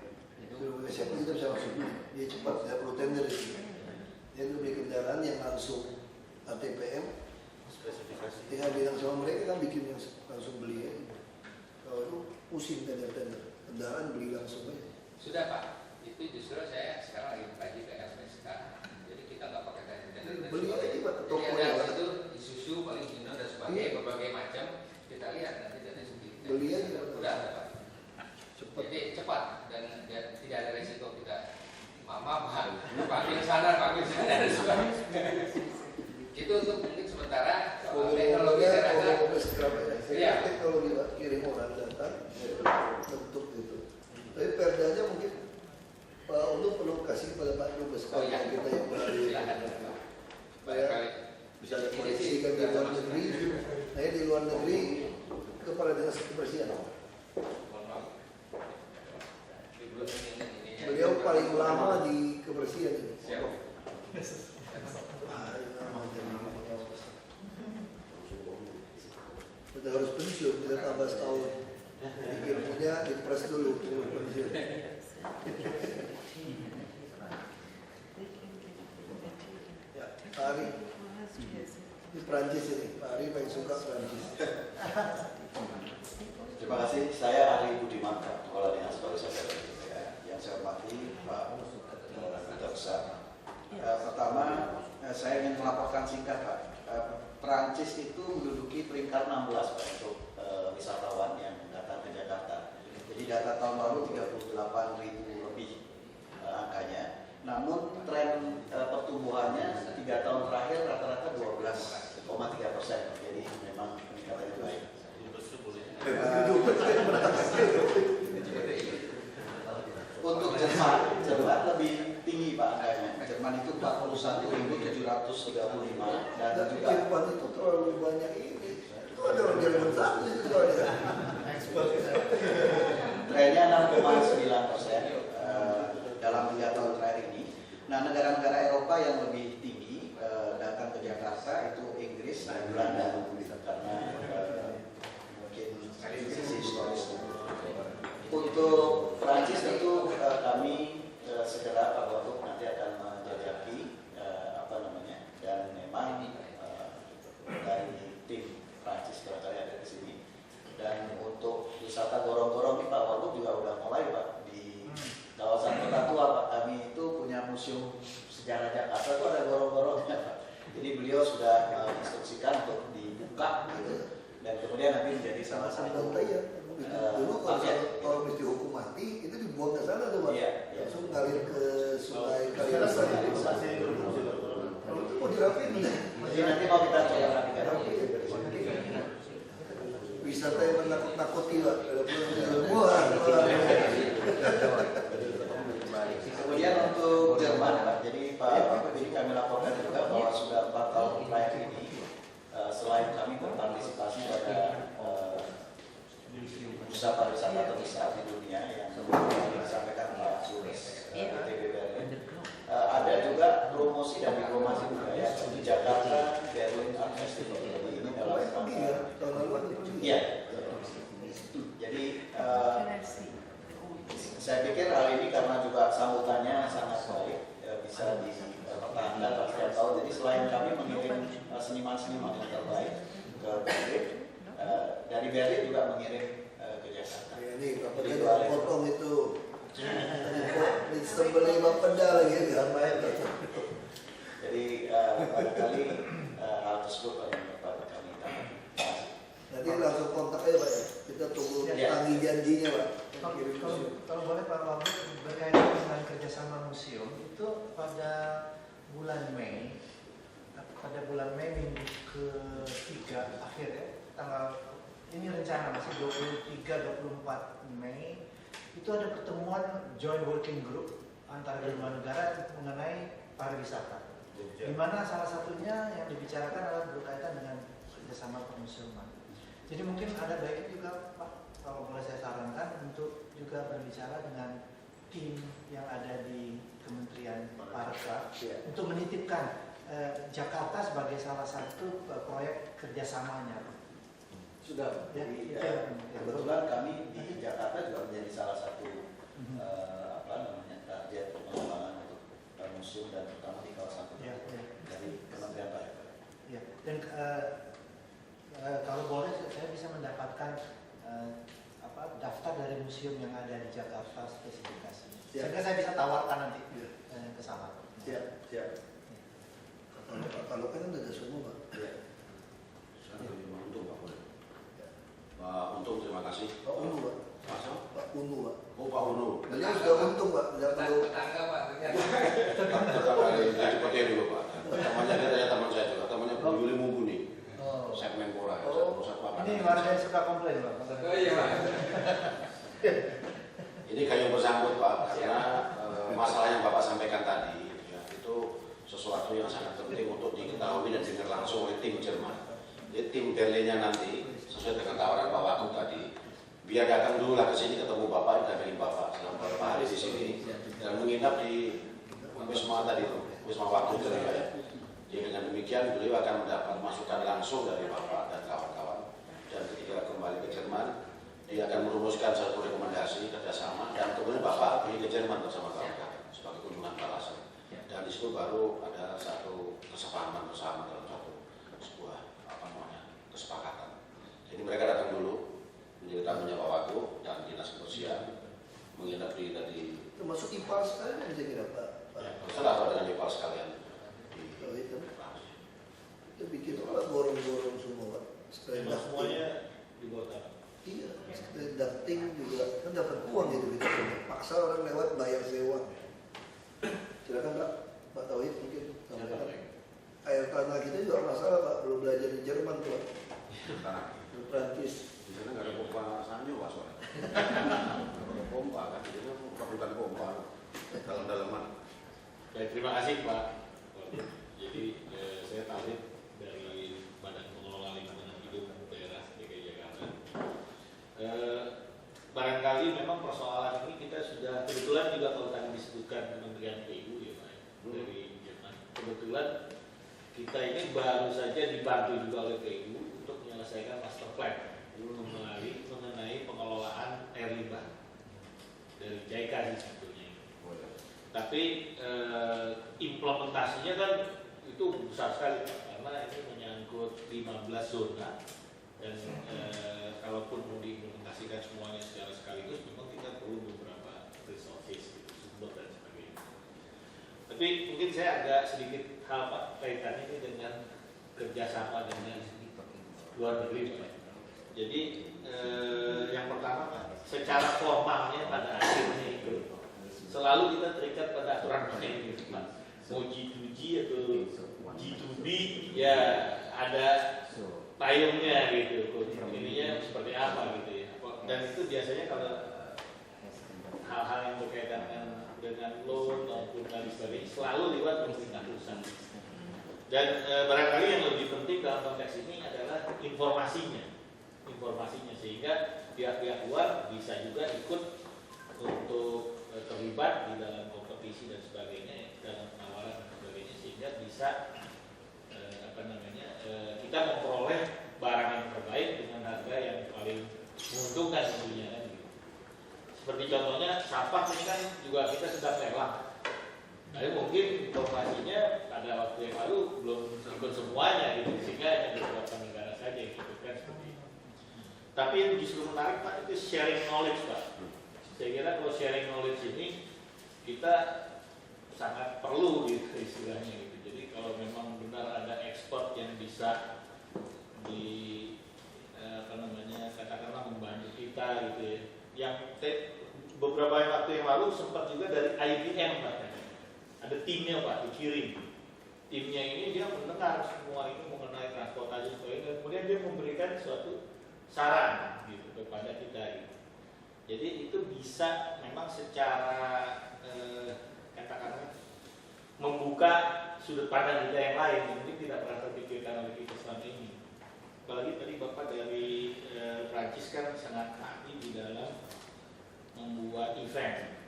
sebelum siapa kita bisa langsung beli, dia cepat, tidak perlu tender itu. Dia beli kendaraan yang langsung ATPM, tinggal bilang sama mereka kan bikin yang langsung beli ya. Kalau itu pusing tender kendaraan beli langsung aja. Sudah Pak. Itu justru saya sekarang lagi mengkaji ke LPSK, jadi kita nggak pakai tender. Beli aja di toko ya. ya. Itu Isuzu paling Hino dan sebagainya, berbagai macam kita lihat nanti dari sendiri. Beli aja. Udah ada Pak. Cepat. Jadi cepat dan tidak ada resiko kita. Mama panggil sana dan sebagainya. Itu untuk mungkin sementara teknologi saya rasa. Iya. Teknologi kirim orang datang bentuk itu. Tapi perdanya mungkin Pak Ulu perlu kasih pada Pak Dubes kita yang melalui supaya bisa diproyeksikan di luar negeri. Nah di luar negeri kepada dinas kebersihan. Beliau paling lama di kebersihan ini. Kita harus pensiun, kita tambah setahun. Ilmunya diperas dulu pensiun. Ya, Pak Ari di Perancis ini, Pak Ari paling suka Perancis. Terima kasih, saya Ari Budiman, Kepala Dinas Pariwisata dan Budaya. Yang saya hormati Pak Duta Besar. Pertama, saya ingin melaporkan singkat Pak. Perancis itu menduduki peringkat 16 Pak untuk wisatawan yang datang ke Jakarta. Jadi data tahun lalu 38.000 lebih angkanya. Namun tren pertumbuhannya 3 tahun terakhir rata-rata 12,3%. Jadi memang peningkatannya baik. Untuk Jerman lebih tinggi Pak angkanya. Jerman itu 41.735 dan juga Jerman itu terlalu banyak ini. Itu ada orang Jerman satu itu soalnya. trennya 6,9% dalam 3 tahun terakhir ini. Nah, negara-negara Eropa yang lebih tinggi datang ke Jakarta itu Inggris dan Belanda beliau sudah menginstruksikan untuk dibuka gitu, dan kemudian nanti menjadi salah satu dulu kalau mesti hukum mati itu dibuang ke sana tuh Pak. Iya. Langsung ngalir ke sungai Kaliasan. Oh dirapiin nih. Jadi nanti mau kita coba rapikan. Wisata yang menakut-nakuti Pak. Kemudian untuk Jerman Pak, jadi Pak ini kami laporkan juga bahwa sudah 4 tahun proyek ini, selain kami berpartisipasi pada pusat pariwisata terbesar di dunia yang disampaikan Pak Yunis ITB Berlin, ada juga promosi dan diplomasi budaya di Jakarta Berlin Art Festival. Jadi ini dalam iya. Jadi saya pikir hal ini karena juga sambutannya sangat baik, bisa dipertahankan setiap tahun. Jadi selain kami mengirim seniman-seniman yang terbaik ke Berlin, dari Berlin juga mengirim ke Jakarta. Ini bapaknya udah potong itu. Disembelih bapeda lagi nggak baik. Jadi barangkali hal tersebut yang dapat kami tambahkan. Nanti langsung kontak aja Pak ya. Kita tunggu tanggi janjinya Pak. Kalau boleh Pak Wagub, berkaitan dengan kerjasama museum itu pada bulan Mei minggu ke-3 akhir ya, tanggal ini rencana masih 23-24 Mei itu ada pertemuan joint working group antara kedua negara mengenai pariwisata. Di mana salah satunya yang dibicarakan adalah berkaitan dengan kerjasama permuseuman. Jadi mungkin ada baiknya juga Pak, kalau boleh saya sarankan untuk juga berbicara dengan tim yang ada di Kementerian Pariwisata untuk menitipkan Jakarta sebagai salah satu proyek kerjasamanya. Sudah. Ya, Jadi ya. kebetulan kami di Jakarta juga menjadi salah satu target pengembangan untuk museum dan terutama di kawasan dari Kementerian Pariwisata. Ya. Dan kalau boleh saya bisa mendapatkan daftar dari museum yang ada di Jakarta spesifikasi. Sehingga saya bisa tawarkan nanti ke sana. Siap. Kalau kan ada semua Pak. Pak Untung, terima kasih. Pak Unu Pak. Masa? Pak Unu Pak. Oh, Pak Unu. Beliau sudah untung Pak. Tidak perlu. Tetangga Pak, ternyata. Tetap dari Cipete dulu Pak. Temannya dia ada teman saya juga. Temannya Bu Yuli Mumpuni. Oh. Segmen Pora. Ini warga yang suka komplain Pak. Oh iya Pak. Ini kayu bersangkut Pak, karena masalah yang Bapak sampaikan tadi ya, itu sesuatu yang sangat penting untuk diketahui dan dengar langsung oleh tim Jerman. Jadi tim Berlinnya nanti sesuai dengan tawaran Pak Wagub tadi, biar datang dulu lah ke sini ketemu Bapak, dampingin Bapak selama beberapa hari di sini dan menginap di Wisma tadi, Wisma Wagub tadi ya. Jadi dengan demikian beliau akan mendapat masukan langsung dari Bapak dan kawan-kawan. Dan ketika kembali ke Jerman, dia akan merumuskan satu rekomendasi kerjasama dan kemudian Bapak pergi ke Jerman bersama kawan-kawan sebagai kunjungan balasan. Dan di situ baru ada satu kesepahaman bersama dalam sebuah kesepakatan. Jadi mereka datang dulu menjadi tamunya Pak Wagub dan Dinas Kebersihan menginap di tadi. Termasuk IPAL sekalian yang saya kira Pak. Salah dengan IPAL sekalian. Kita bikin Pak gorong-gorong semua Pak. Sekalian semuanya dibuat. Iya, sekalian dafting juga kan dapat uang gitu kita. Paksa orang lewat bayar sewa. Silakan Pak Tauhid mungkin sampaikan. Air tanah kita juga masalah Pak, belum belajar di Jerman tuh Pak. Di Prancis. Di sana nggak ada pompa sanyo Pak soalnya. Nggak ada pompa kan, di sana bukan pompa dalam-dalaman. Baik, terima kasih Pak. Jadi saya Tauhid dari Badan Pengelola Lingkungan Hidup Daerah DKI Jakarta. Barangkali memang persoalan ini kita sudah kebetulan juga kalau tadi disebutkan Kementerian PU ya Pak dari Jerman. Kebetulan kita ini baru saja dibantu juga oleh PU untuk menyelesaikan master plan mengenai pengelolaan air limbah dari JICA sih sebetulnya. Tapi implementasinya kan itu besar sekali Pak, karena ini menyangkut 15 zona dan kalaupun mau diimplementasikan semuanya secara sekaligus memang kita perlu beberapa resources gitu, sumber dan sebagainya. Tapi mungkin saya agak sedikit hal Pak kaitannya ini dengan kerjasama dengan luar negeri, Pak. Jadi yang pertama, Pak, secara formalnya pada akhirnya itu selalu kita terikat pada aturan main gitu, Pak. Mau G2G atau G2B ya ada payungnya gitu, ininya seperti apa gitu ya. Dan itu biasanya kalau hal-hal yang berkaitan dengan loan maupun dan sebagainya selalu lewat pemerintah pusat. Dan barangkali yang lebih penting dalam konteks ini adalah informasinya sehingga pihak-pihak luar bisa juga ikut untuk terlibat di dalam kompetisi dan sebagainya, dalam penawaran dan sebagainya, sehingga bisa kita memperoleh barang yang terbaik dengan harga yang paling menguntungkan tentunya kan gitu. Seperti contohnya sampah ini kan juga kita sedang lelang. Jadi mungkin informasinya pada waktu yang lalu belum ikut semuanya gitu, sehingga hanya beberapa negara saja yang ikutkan seperti itu. Tapi yang justru menarik, Pak, itu sharing knowledge, Pak. Saya kira kalau sharing knowledge ini kita sangat perlu gitu istilahnya gitu. Jadi kalau memang benar ada ekspor yang bisa katakanlah membantu kita gitu ya. Yang beberapa waktu yang lalu sempat juga dari IBM, Pak. Ada timnya, Pak, dikirim. Timnya ini dia mendengar semua ini mengenai transportasi sebagainya, kemudian dia memberikan suatu saran gitu kepada kita gitu. Jadi itu bisa memang secara katakanlah membuka sudut pandang kita yang lain yang mungkin tidak pernah terpikirkan oleh kita selama ini. Apalagi tadi Bapak dari Prancis kan sangat ahli di dalam membuat event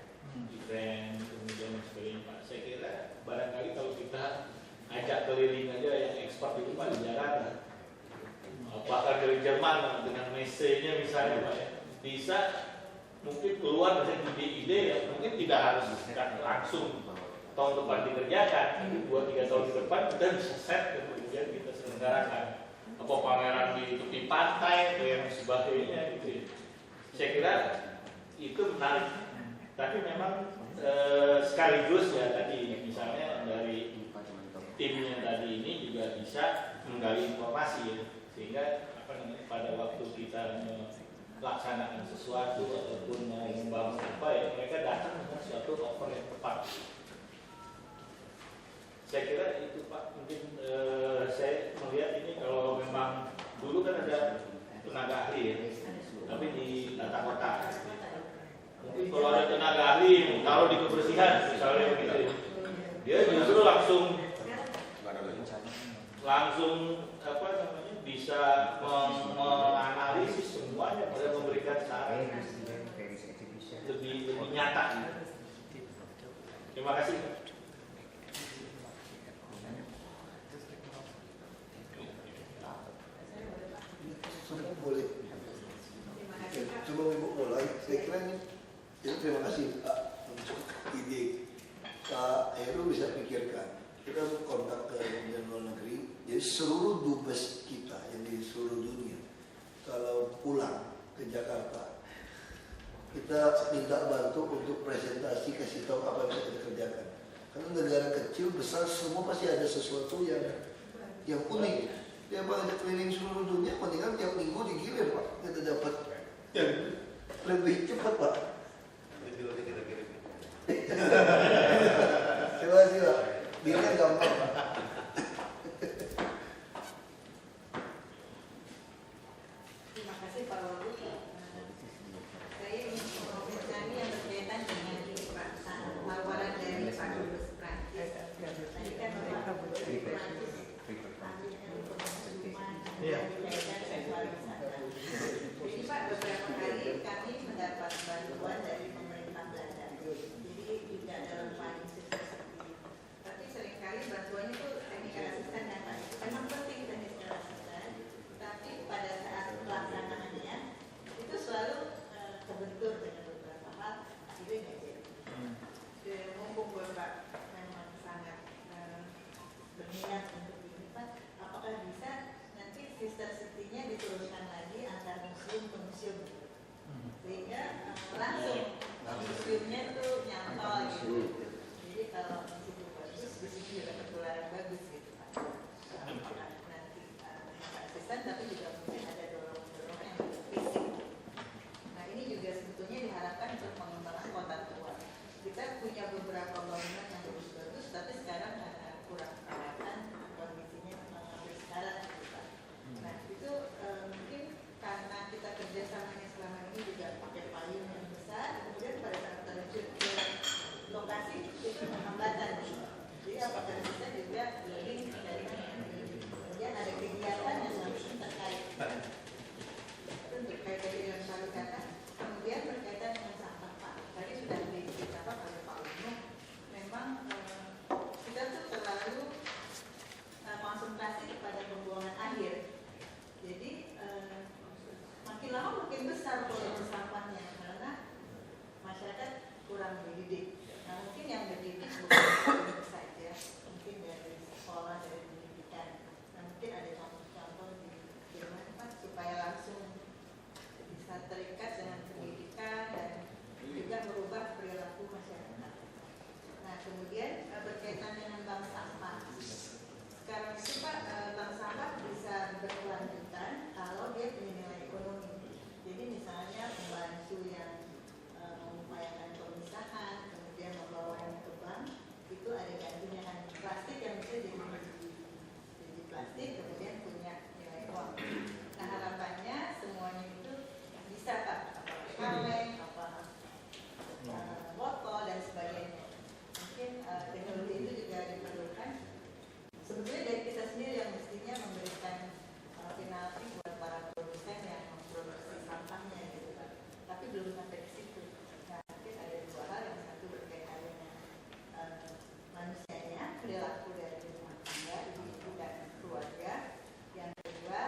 kemudian dan sebagainya, Pak. Saya kira barangkali kalau kita ajak keliling aja yang ekspor itu, Pak, di Jakarta, apakah dari Jerman dengan Messe-nya misalnya, Pak, ya, bisa mungkin keluar dari ide-ide yang mungkin tidak harus langsung tahun depan dikerjakan, tapi 2-3 tahun ke depan kita bisa set kemudian kita selenggarakan apa pameran di tepi pantai atau yang sebagainya gitu ya. Saya kira itu menarik. Tapi memang sekaligus ya tadi misalnya dari timnya tadi ini juga bisa menggali informasi ya, sehingga pada waktu kita melaksanakan sesuatu ataupun mau membangun apa ya, mereka datang dengan suatu offer yang tepat. Saya kira itu, Pak, mungkin saya melihat ini kalau memang dulu kan ada tenaga ahli ya, tapi di tata kota. Mungkin kalau ada tenaga ahli taruh di kebersihan misalnya begitu, dia justru langsung bisa menganalisis semuanya pada memberikan saran lebih nyata. Terima kasih. Boleh. Coba Ibu mulai. Saya kira ini. Jadi terima kasih Pak untuk ide. Pak Heru bisa pikirkan. Kita kontak ke Kementerian Luar Negeri. Jadi seluruh dubes kita yang di seluruh dunia, kalau pulang ke Jakarta, kita minta bantu untuk presentasi, kasih tahu apa yang bisa kita kerjakan. Karena negara kecil besar semua pasti ada sesuatu yang unik. Dia banyak keliling seluruh dunia, mendingan tiap minggu digilir, Pak. Kita dapat yang lebih cepat, Pak. Terima kasih, Pak. Bilnya gampang, Pak. Terima kasih, Pak Wagub. Saya ingin mengomentari yang berkaitan dengan tawaran dari Pak Dubes Prancis. Tadi kan Bapak Dubes Prancis jadi Pak, beberapa kali kami mendapat bantuan dari pemerintah Belanda. Jadi tidak dalam paling seperti itu. Tapi seringkali bantuannya itu technical assistant kan Pak. Memang penting technical assistant. Tapi pada saat pelaksanaannya itu selalu kebentur dengan beberapa hal. Itu nggak jadi. Mumpung Bapak memang sangat berminat untuk ini Pak, apakah bisa nanti sister city-nya diteruskan lagi antar museum ke museum, sehingga langsung museumnya tuh nyantol gitu. Jadi kalau di situ bagus, di situ juga ketularan bagus gitu Pak. Apakah nanti merubah volume sampahnya karena masyarakat kurang dididik. Nah mungkin yang dididik bukan saja, mungkin dari sekolah, dari pendidikan. Nah mungkin ada contoh-contoh di Jerman supaya langsung bisa terikat dengan pendidikan dan juga merubah perilaku masyarakat. Nah kemudian berkaitan dengan bank sampah. Sekarang itu Pak, bank sampah bisa berkelanjutan kalau dia punya nilai ekonomi. Jadi misalnya pembantu yang mengupayakan pemisahan, kemudian membawanya ke bank, itu ada gantinya kan plastik yang bisa jadi plastik, kemudian punya nilai uang. Nah harapannya semuanya itu bisa Pak, apa kaleng, apa botol dan sebagainya. Mungkin teknologi itu juga diperlukan. Sebetulnya dari kita sendiri yang mestinya memberikan penalti buat para produsen yang memproduksi sampahnya gitu Pak. Tapi belum sampai ke situ. Nah, mungkin ada dua hal, yang satu berkaitan dengan manusianya, perilaku dari rumah tangga, ibu dan keluarga. Yang kedua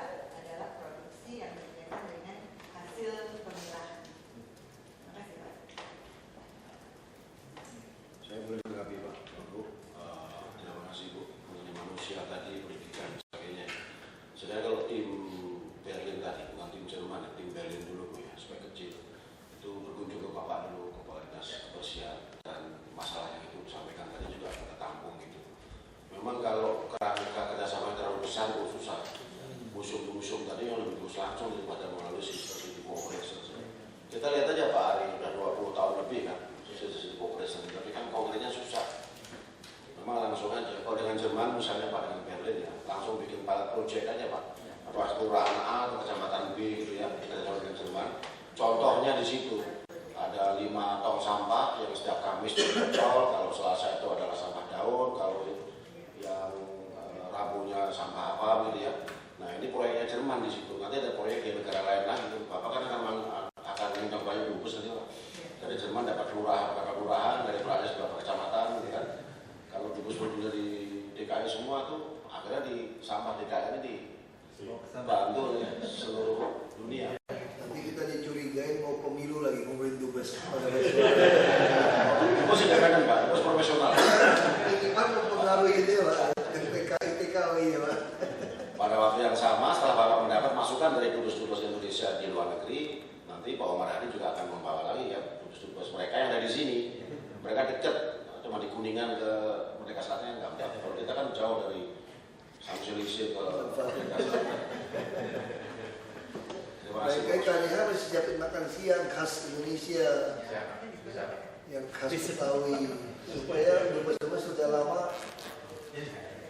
adalah produksi yang berkaitan dengan hasil pemilahan. Terima kasih Pak. Saya boleh menanggapi Pak, Bu. Terima kasih Bu. Mengenai manusia tadi, pendidikan dan sebagainya. Sebenarnya kalau tim Berlin tadi, bukan tim Jerman, tim Berlin dulu Bu ya, supaya kecil. Itu berkunjung ke Bapak dulu, Kepala Dinas Kebersihan, dan masalah yang itu disampaikan tadi juga kita tampung gitu. Memang kalau kerangka kerjasama terlalu besar, Bu, susah. Musuh-musuh tadi yang lebih bagus langsung daripada melalui sistem di kongres. Kita lihat aja Pak Ari, udah 20 tahun lebih kan, sistem kongres, tapi kan kongresnya susah. Memang langsung aja, kalau dengan Jerman misalnya Pak, dengan Berlin ya, langsung bikin pilot project aja Pak. Apa kelurahan A atau kecamatan B gitu ya, kita dengan Jerman. Contohnya di situ ada 5 tong sampah yang setiap Kamis dicocol, kalau Selasa itu adalah sampah daun, kalau yang Rabunya sampah apa gitu ya. Nah ini proyeknya Jerman di situ. Nanti ada proyek di negara lain lagi. Bapak kan akan minta banyak bungkus nanti Pak. Dari Jerman dapat kelurahan, dari Perancis beberapa kecamatan gitu kan. Kalau dubus dari DKI semua tuh akhirnya di sampah DKI ini dibantu ya, seluruh dunia. Nanti kita dicurigai mau pemilu lagi, mau beli dubes. Dubes independen Pak, dubes profesional. Ini kan mempengaruhi itu ya Pak, TKI ya Pak. Pada waktu yang sama setelah Bapak mendapat masukan dari dubes-dubes Indonesia di luar negeri, nanti Pak Omar Hadi juga akan membawa lagi ya dubes-dubes mereka yang ada di sini. Mereka dekat. Cuma di Kuningan ke Merdeka Selatan yang nggak. Kalau kita kan jauh dari Samsulisir ke Merdeka Selatan. Terima kasih. Kaitannya harus siapin makan siang khas Indonesia, yang khas Betawi, supaya dubes-dubes sudah lama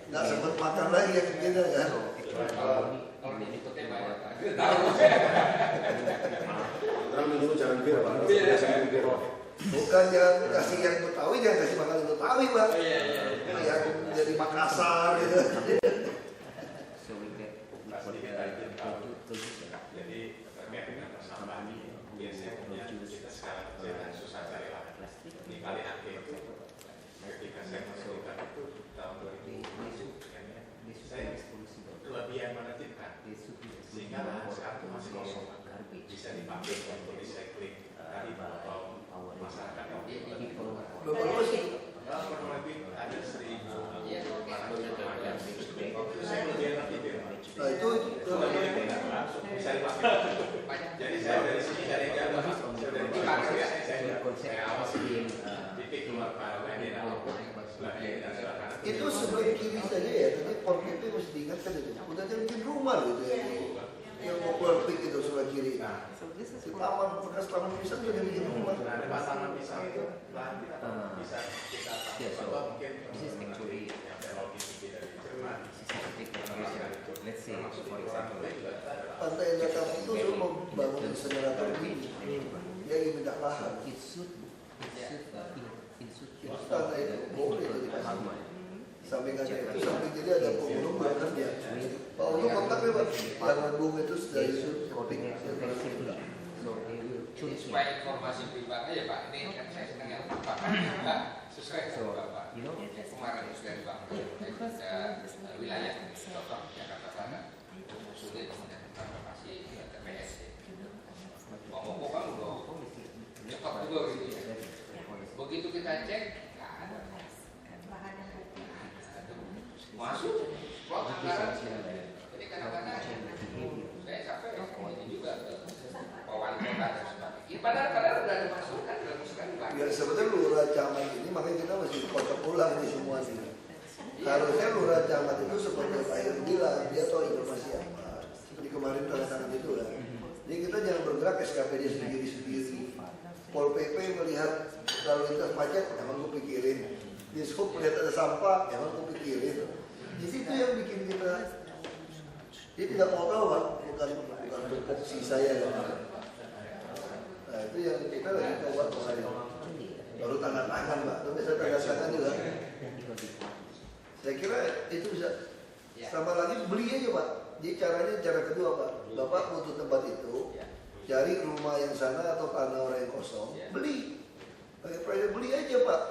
nggak sempat makan lagi yang kita kan. Kalau diikutnya banyak Pak. Terang minum jangan bir Pak. Jangan bir. Bukan yang kasih yang Betawi, jangan kasih makan Betawi Pak. Yang dari Makassar gitu. Jadi terkait dengan persamaan ini biasanya kita sekarang susah cari lahan di Kali Angke itu ketika saya menentukan itu tahun 2007 saya kelebihan menertibkan sehingga lahan sekarang itu masih kosong bisa dipakai untuk recycling tadi atau masyarakat yang Berapa sih? kurang lebih ada 1.000 saya kelebihan menertibkan. Nah itu langsung bisa dipakai. Jadi saya dari sini dari jauh dari dipakai saya awas titik keluar para itu sebelah kiri saja ya, tapi Polkip mesti diingatkan itu. Udah jadi bikin rumah gitu ya. Yang mau Polkip itu sebelah kiri. Di taman bekas taman pisang sudah bikin rumah. Ada taman pisang itu bisa kita atau mungkin yang teknologi tinggi dari Jerman. Pantai Batam itu sudah mau bangun insenerator ini. Dia ingin minta lahan. Tanah itu boleh itu dikasih. Samping aja, samping jadi ada pengunjung bekerja. Pak Ulu kontaknya Pak, yang bung itu dari Ini supaya informasi pribadi ya Pak, ini kan saya sedang yang Bapak minta sesuai dengan Bapak. Kemarin sudah dibangun ada wilayah contoh Jakarta Selatan, sulit kemudian informasi TPS. Ngomong semua nih. Harusnya lurah camat itu seperti Pak Heru bilang, dia tahu informasi apa. Seperti kemarin tanda tangan itu kan. Jadi kita jangan bergerak SKPD sendiri-sendiri. Pol PP melihat lalu lintas macet, emang gue pikirin. Dishub melihat ada sampah, emang gue pikirin. Jadi itu yang bikin kita. Dia tidak mau tahu Pak, bukan tupoksi saya ya. Nah itu yang kita lagi coba saya. Baru tanda tangan Pak, tapi saya tanda tangan juga. Saya kira itu bisa. Sama lagi beli aja Pak. Jadi caranya cara kedua Pak. Bapak butuh tempat itu, cari rumah yang sana atau tanah orang yang kosong, beli. Pakai private beli aja Pak.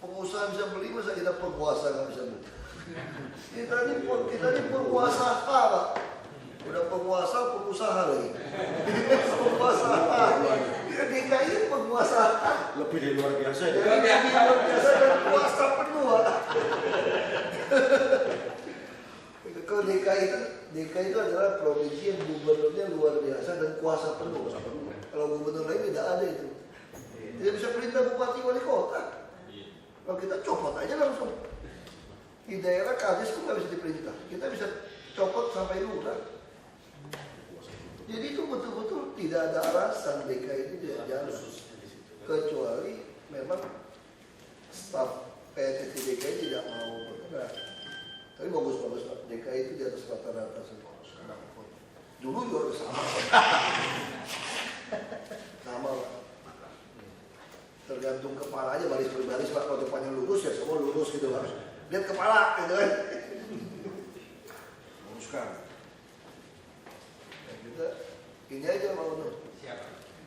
Pengusaha bisa beli, masa kita penguasa nggak bisa beli? Kita ini penguasa Pak. Udah penguasa, pengusaha lagi. Penguasa. DKI penguasa. Lebih dari luar biasa ya. Lebih luar biasa dan kuasa penuh Pak. Kalau DKI itu adalah provinsi yang gubernurnya luar biasa dan kuasa penuh. Kalau gubernur lain tidak ada itu. Tidak bisa perintah bupati wali kota. Kalau kita copot aja langsung. Di daerah kadis pun nggak bisa diperintah. Kita bisa copot sampai lurah. Jadi itu betul-betul tidak ada alasan DKI itu tidak jalan. Kecuali memang staf PSSI DKI tidak mau bergerak. Tapi bagus-bagus Pak, DKI itu di atas rata-rata semua. Dulu juga sama. Sama Pak. Tergantung kepala aja baris per baris Pak. Kalau depannya lurus ya semua lurus gitu Pak. Lihat kepala gitu kan. Luruskan. Dan kita ini aja mau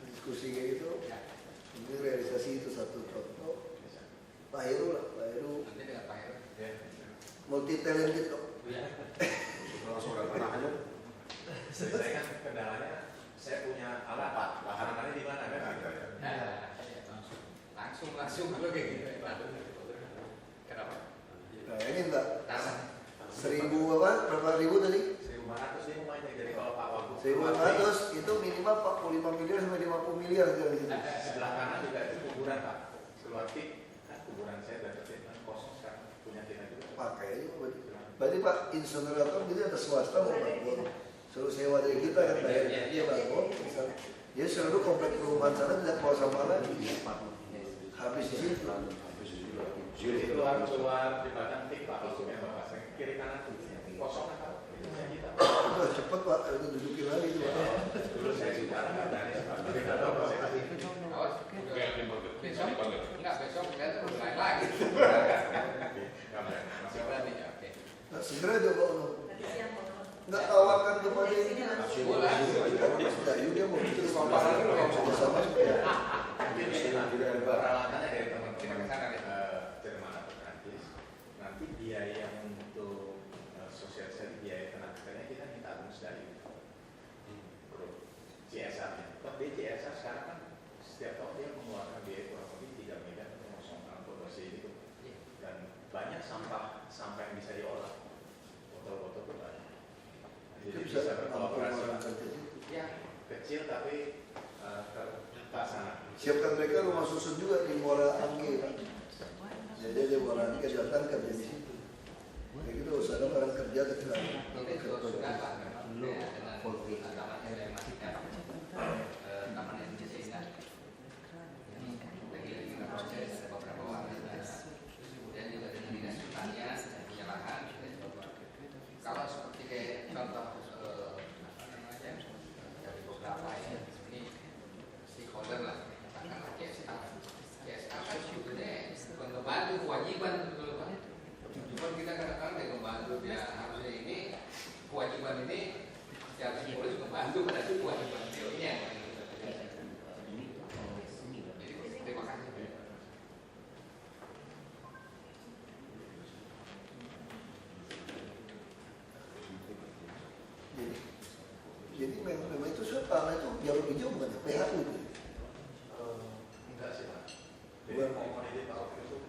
diskusi kayak gitu. Ini realisasi itu satu contoh. Pak Heru lah, Pak Heru. Nanti dengan Pak Heru. Multi talented kok. Saya kan kendalanya, saya punya alat Pak, bahanannya di mana kan? Langsung kalau kayak gitu. Kenapa? Nah ini enggak. 1000 apa? Berapa ribu tadi? 1.500 ini lumayan, jadi kalau Pak Wagub 1.500 itu minimal 45 miliar sampai 50 miliar gitu. sebelah kanan juga itu kuburan Pak, keluarti kan kuburan saya dan kan kosong sekarang punya kita juga. Pakai aja berarti. Berarti Pak insenerator gitu ada swasta mau bangun. Suruh sewa dari kita kan bayar dia bangun. Jadi seluruh komplek perumahan sana tidak keluar sampah lagi. Habis di situ. Itu harus keluar di belakang tik Pak, maksudnya Bapak saya kiri kanan kosong kan kita. Itu cepet Pak, itu dudukin lagi itu Pak. Dulu saya sudah dari tapi tidak tahu saya kasih. Besok kita terus lain lagi. Masih berani ya, oke. Nah segera aja Pak Ono. Nggak tawarkan kepada ini. Dayu dia mau bikin sama peralatannya dari teman-teman Jerman atau Prancis. Nanti biaya untuk sosialisasi biaya tenaganya kita minta rumus dari grup CSR-nya. Tapi CSR sekarang kan setiap tahun dia mengeluarkan biaya kurang lebih 3 miliar untuk mengosongkan produksi itu. Dan banyak sampah yang bisa diolah. Botol-botol itu banyak. Jadi bisa berkolaborasi. Ya, kecil tapi terlaksana. Siapkan mereka rumah susun juga di Muara Angke Pak. Jadi dia Muara Angke datang kerja di situ. Kayak gitu usaha orang kerja ketika Sudah Pak, memang dengan taman yang masih taman yang disini lagi kita proses beberapa warga kemudian juga dengan dinas pertanian punya lahan. Kalau seperti kayak contoh apa namanya dari beberapa ya ini stakeholder lah katakanlah CSR kan sebetulnya membantu kewajiban betul Pak. Cuma kita kadang-kadang dengan membantu dia harusnya ini kewajiban ini secara simbolis membantu pada itu kewajiban teorinya. Jadi terima kasih. Jadi memang itu tanah itu jauh hijau bukan PHU itu. Enggak sih Pak. Jadi komoditi Pak itu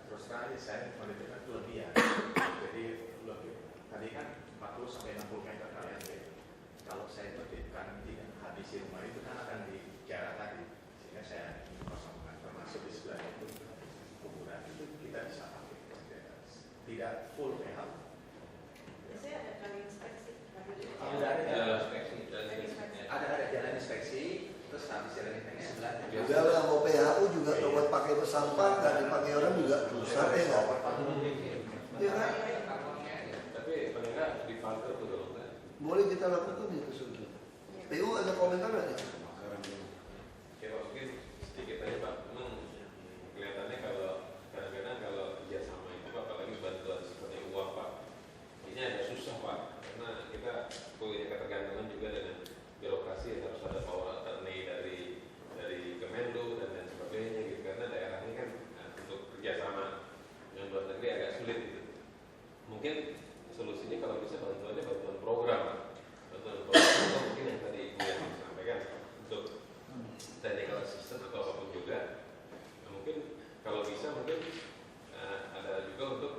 terus terang saya komoditi kan kelebihan. Jadi lebih tadi kan 40 sampai 60 meter kalian ya. Kalau saya terbitkan tidak habisi rumah itu kan akan dijarah tadi. Sehingga saya kosongkan termasuk di sebelah itu kuburan itu kita bisa pakai. tidak full PH. Biasanya ada kali inspeksi. Ada jalan inspeksi, terus habis jalan inspeksi sebelah. Udah lah, mau PHU juga kalau buat pakai sampah nggak dipakai orang juga rusak ya nggak? Iya kan? Tapi paling nggak di filter tuh dong kan? Boleh kita lakukan itu sudah. PU ada komentar nggak? Ya mungkin sedikit aja Pak. Memang kelihatannya kalau kadang-kadang kalau kerjasama itu Pak, apalagi bantuan seperti uang Pak, ini agak susah Pak, karena kita punya ketergantungan juga dengan birokrasi, harus ada power attorney dari Kemenlu dan lain sebagainya gitu, karena daerah ini kan untuk kerjasama dengan luar negeri agak sulit gitu. Mungkin solusinya kalau bisa bantuannya bantuan program Pak. Bantuan program itu mungkin yang tadi Ibu yang sampaikan untuk technical assistant atau apapun juga. Nah, mungkin kalau bisa mungkin ada juga untuk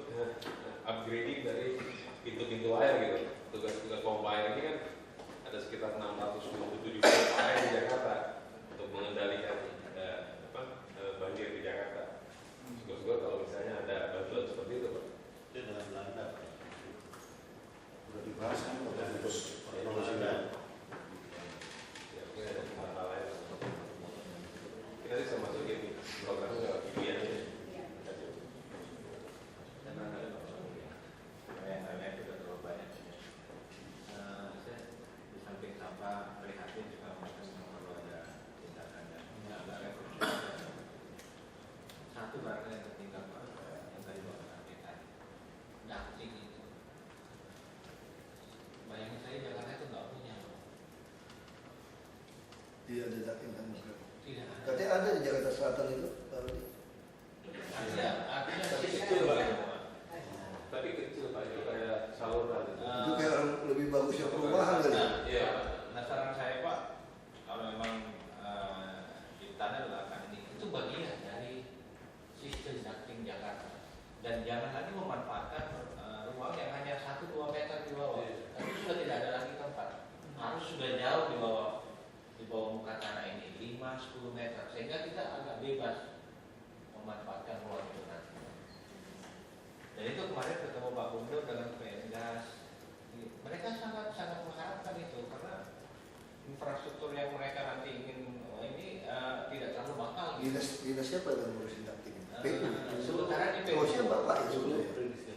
upgrading dari pintu-pintu air gitu. Tugas-tugas pompa air ini kan ada sekitar 627 pompa air di Jakarta untuk mengendalikan banjir di Jakarta. Syukur-syukur kalau misalnya ada bantuan seperti itu Pak. Itu dengan Belanda. Sudah dibahas kan udah terus promosikan. Ya, mungkin ada hal lain. Kita bisa masukin program ke IBN ini. Yang kita terlalu banyak. Saya di samping sampah prihatin juga mengatakan perlu ada tindakan yang agak repot. Satu barang yang tertinggal Pak, yang tadi Bapak sampaikan, ducting itu. Bayangin saya Jakarta itu nggak punya. Iya, ada dating kan. Tidak ada. Katanya ada di Jakarta Selatan itu. Ada, artinya Tapi kecil Pak. Tapi kecil Pak, itu kayak saluran. Itu kayak orang lebih bagus yang perumahan kali. Iya. Nah, saran saya Pak, kalau memang diptaner lakukan ini, itu bagian dari sistem ducting Jakarta. Dan jangan lagi memanfaatkan ruang yang hanya 1-2 meter di bawah. Tapi sudah tidak ada lagi tempat. Harus sudah jauh di bawah muka tanah ini, 5-10 meter. Sehingga kita agak bebas memanfaatkan ruang itu nanti. Dan itu kemarin ketemu Pak Gubernur dengan PNGas. Mereka sangat mengharapkan itu karena infrastruktur yang mereka nanti ingin ini tidak terlalu mahal. Dinas siapa yang ngurusin dating? PU. Sementara di PU. Harusnya Bapak itu.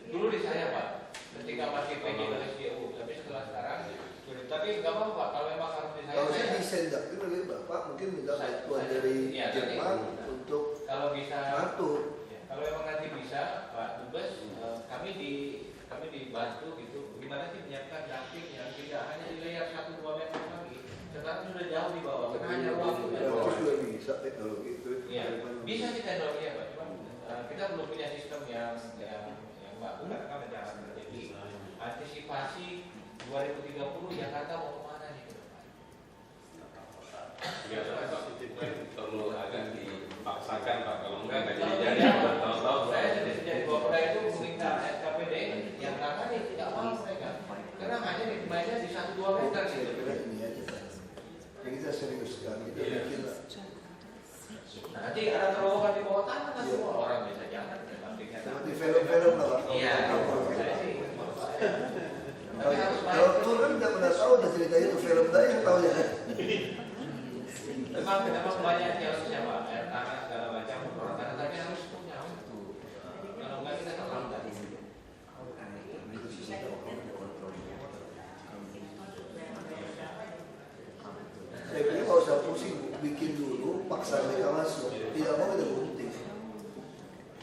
Dulu di saya Pak, ketika masih PJ dan SDU, tapi setelah sekarang, tapi nggak apa-apa Pak, kalau memang harus di saya. Kalau saya desain dating lebih Bapak mungkin minta bantuan dari Jerman untuk kalau bisa ngatur. Kalau memang nanti bisa Pak Dubes, kami dibantu gitu. Gimana sih menyiapkan ducting yang tidak hanya di layer 1-2 meter lagi. Sekarang sudah jauh di bawah, karena hanya ruang itu. Terus juga bisa teknologi itu. Iya, bisa sih teknologi ya Pak. Cuma kita belum punya sistem yang bagus karena kan jangan terjadi antisipasi 2030 Jakarta mau kemana nih ke depan. Biasanya Pak, perlu agak dipaksakan Pak, kalau enggak nggak jadi. Tahu-tahu saya sejak di Bogor itu meminta SKPD yang katanya tidak mau mereka, karena hanya dibayar di 1-2 meter gitu. Ini aja Pak. Kita seriuskan, kita bikin lah. Nanti ada terowongan di bawah tanah kan semua orang bisa jalan. Seperti film-film lah Pak. Iya. Kalau tur kan tidak pernah tahu ada cerita itu film saya yang tahu ya. Memang banyak challenge-nya Pak, air tanah segala macam, orang tanah tapi harus punya waktu. Kalau enggak kita terlambat. Saya pikir kalau usah pusing, bikin dulu, paksa mereka masuk. Tidak mau kita gunting.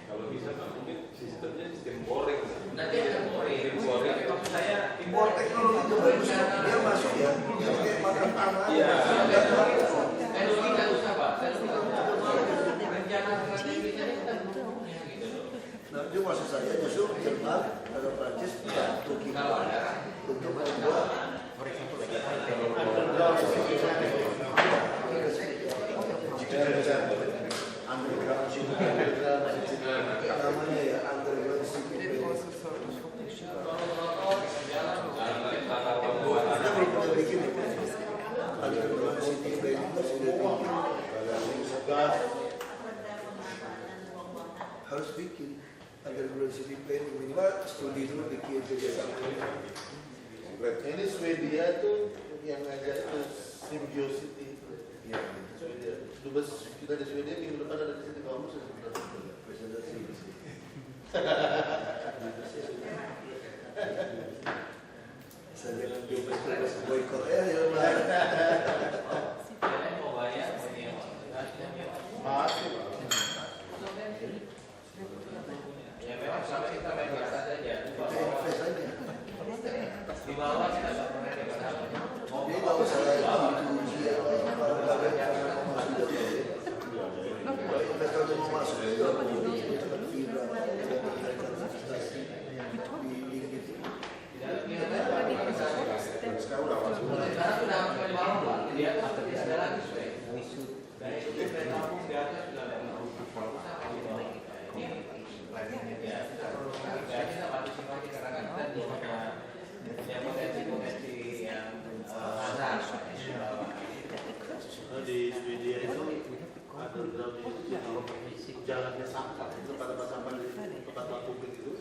Kalau bisa Pak, mungkin sistemnya sistem boring. Nanti ada boring. Tapi maksud saya Impor teknologi itu bagus, dia masuk ya, dia pakai makan tanah. Iya. teknologi nggak usah Pak. Rencana strategisnya kita belum punya gitu loh. Nah, itu maksud saya justru Jerman atau Prancis bantu kita Kalau ada untuk membuat namanya ya underground city. Kita belum pernah bikin itu. Underground city planning itu sudah bikin. Harus bikin. agar university planning minimal studi dulu bikin kerjasama. Ini Swedia tuh yang ngajak itu Symbiosity. Ya, Swedia. Dubes kita di Swedia minggu depan ada di sini kamu presentasi. Saya jangan dubes boykot ya. Kalian mau bayar, mau nyewa. masih. Ya memang sama kita main biasa saja. Invest aja. Di bawah kita nggak pernah dapat apa. Jadi nggak usah institusi kalau investor mau masuk juga cepat fibra Sekarang udah masuk. Sekarang sudah sampai di bawah Pak. Di atas tidak ada lagi sudah. Dan itu kita tampung di atas sudah ada. Ini ya kita perlu kita antisipasi karena kan kita di yang potensi yang besar Di Swedia itu ada jalannya sampah itu pada sampah di tempat publik itu.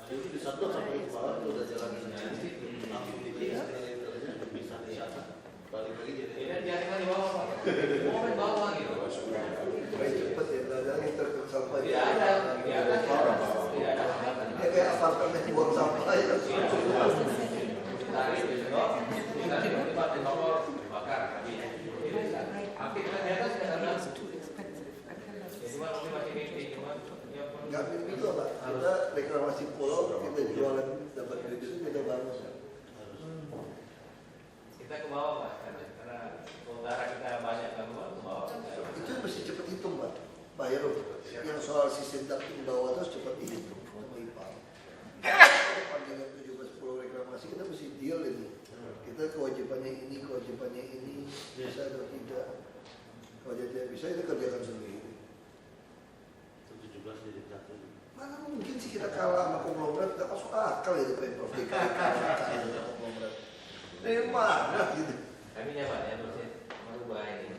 Itu di satu sampai ke bawah itu udah jalan langsung di bisa di sana. Balik lagi jadi. ini jaringan di bawah Pak. Mau main bawah gitu. supaya cepet ya, nggak ada yang terkena sampah. Tidak ada tidak ada hambatan. Ya kayak apartemen buang sampah ya. Tarik gitu, kita tiba-tiba di nomor bakar. Api kan di atas tidak ada. Ya cuma mungkin masih mimpi, cuma ya pun. Nggak itu apa? Kita reklamasi pulau, kita jualan dapat duit itu kita bangun. Kita ke bawah Pak, karena utara kita banyak gangguan ke bawah. Itu mesti cepat hitung Pak. Pak Heru, yang soal sistem ducting bawah terus cepat dihitung sama IPA. Panjangnya 17 pulau reklamasi kita mesti deal ini. Kita kewajibannya ini bisa atau tidak. Kalau tidak bisa kita kerjakan sendiri. 17 jadi satu. Mana mungkin sih kita kalah sama konglomerat, nggak masuk akal itu Pemprov DKI kalah sama konglomerat. Dari mana gitu? Kami nyaman ya terus merubah ini.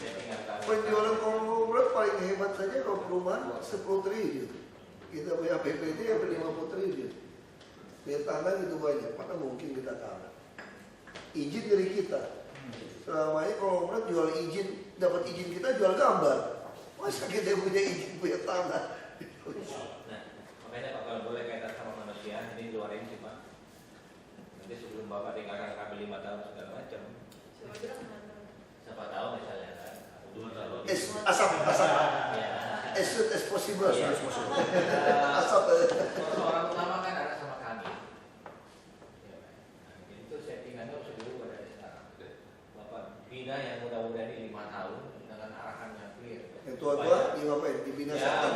Saya tinggal tahu. Penjualan konglomerat paling hebat saja kalau perumahan 10 triliun. Kita punya PPT yang 50 triliun. Punya tanah itu banyak, mana mungkin kita kalah? Izin dari kita. Selama ini konglomerat jual izin, dapat izin kita jual gambar. Masa kita punya izin punya tanah? Nah, makanya Pak kalau boleh kaitan sama manusia, ini luar ini Pak. Nanti sebelum Bapak tinggalkan kami 5 tahun segala macam. Siapa tahu misalnya kan. 2 tahun. Asap. Ya. As soon as possible. Iya. Asap. Orang utama kan ada sama kami. Ya, nah, itu settingannya harus dirubah dari sekarang. Bapak bina yang muda-muda ini 5 tahun dengan arahan yang clear. Yang tua-tua ngapain? Dibina Ya, setan.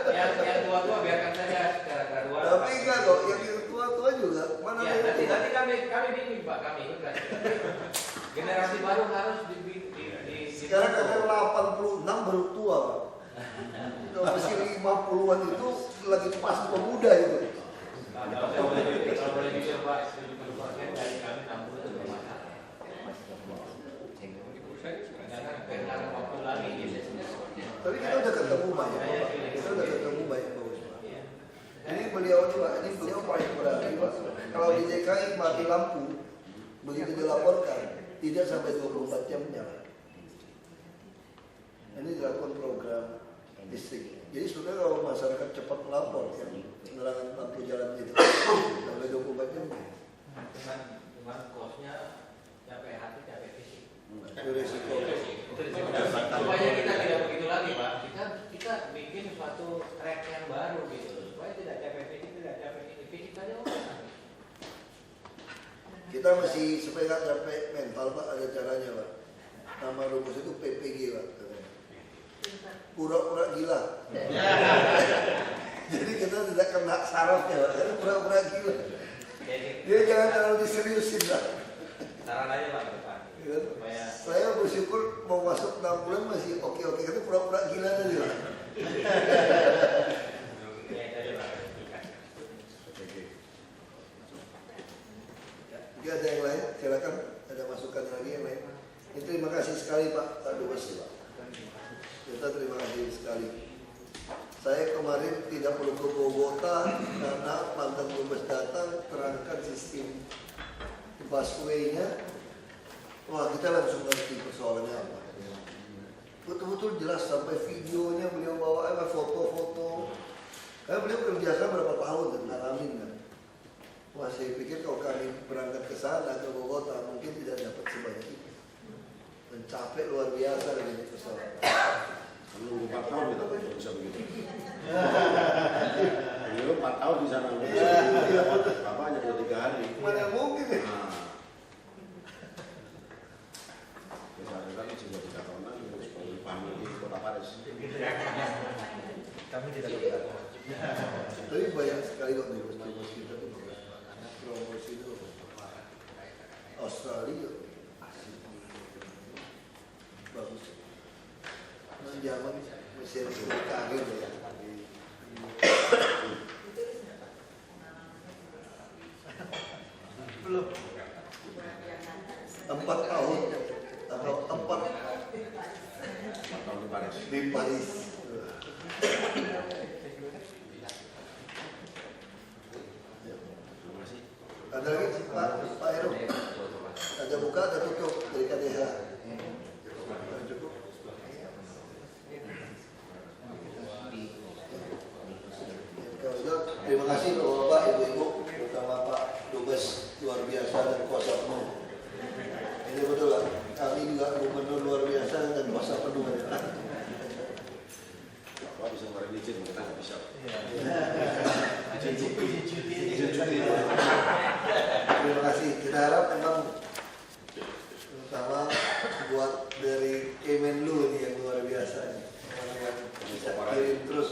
yang tua-tua biarkan saja secara gradual. Tapi enggak kok, yang tua-tua juga mana Ya, yang nanti tua? kami bimbing Pak, kami ikutkan. Generasi baru harus di Sekarang katanya 86 baru tua Pak. Kalau masih 50-an itu lagi pas pemuda itu. kalau boleh jujur Pak, 70% dari kami 60 itu bermasalah. Jangan kehilangan waktu lagi gitu. Tapi kita udah ketemu banyak Pak. Kita udah ketemu banyak Pak Usman. Ini beliau paling berani Pak. Kalau di DKI mati lampu, begitu dilaporkan, tidak sampai 24 jam nyala. Ini dilakukan program listrik. Jadi sebenarnya kalau masyarakat cepat melapor, penerangan lampu jalan itu sampai 24 jam. Cuman kosnya capek hati, capek fisik. Itu risiko. Supaya kita tidak begitu lagi Pak. Kita bikin suatu track yang baru gitu. Supaya tidak capek fisik, tidak capek ini. Fisik saja orang. Kita masih supaya nggak capek mental Pak, ada caranya Pak. Nama rumus itu PPG Pak. Pura-pura gila. Jadi kita tidak kena sarafnya Pak, karena pura-pura gila. Dia jangan terlalu diseriusin lah. Saran aja Pak ke depan. Supaya Saya bersyukur mau masuk 6 bulan masih oke-oke, tapi pura-pura gila tadi Pak. ya itu aja Pak. Jadi ada yang lain, silakan ada masukan lagi yang lain. Ini terima kasih sekali Pak Dubes Pak. Kita terima kasih sekali. Saya kemarin tidak perlu ke Bogota karena mantan dubes datang terangkan sistem busway-nya. Wah, kita langsung ngerti persoalannya apa. Betul-betul jelas sampai videonya beliau bawa foto-foto. Karena beliau kerja berapa tahun dan ngalamin kan. Wah, saya pikir kalau kami berangkat ke sana ke Bogota mungkin tidak dapat sebanyak itu. Dan capek luar biasa dengan persoalan. Menunggu 4 tahun kita bisa begitu. Beliau 4 tahun di sana bisa begitu. Bapak hanya 2-3 hari. Mana mungkin ya? Saya kan juga 3 tahun lagi harus pamit di Kota Paris. Kami tidak berkata. Tapi banyak sekali kok di promosi kita tuh. Promosi itu Australia bagus. Nah, zaman Mesir itu kaget ya. Belum. 4 tahun atau 4 tahun di Paris. Di Paris. Ada lagi Pak Heru? Ada buka, ada tutup dari KTH. Cukup. Terima kasih Bapak, Ibu-Ibu, terutama Pak Dubes luar biasa dan kuasa penuh. Ini betul Pak, kami juga gubernur luar biasa dan kuasa penuh. Bapak bisa ngeluarin izin, kita nggak bisa. Terima kasih. Kita harap memang terutama buat dari Kemenlu ini yang luar biasa nih. Orang yang bisa kirim terus.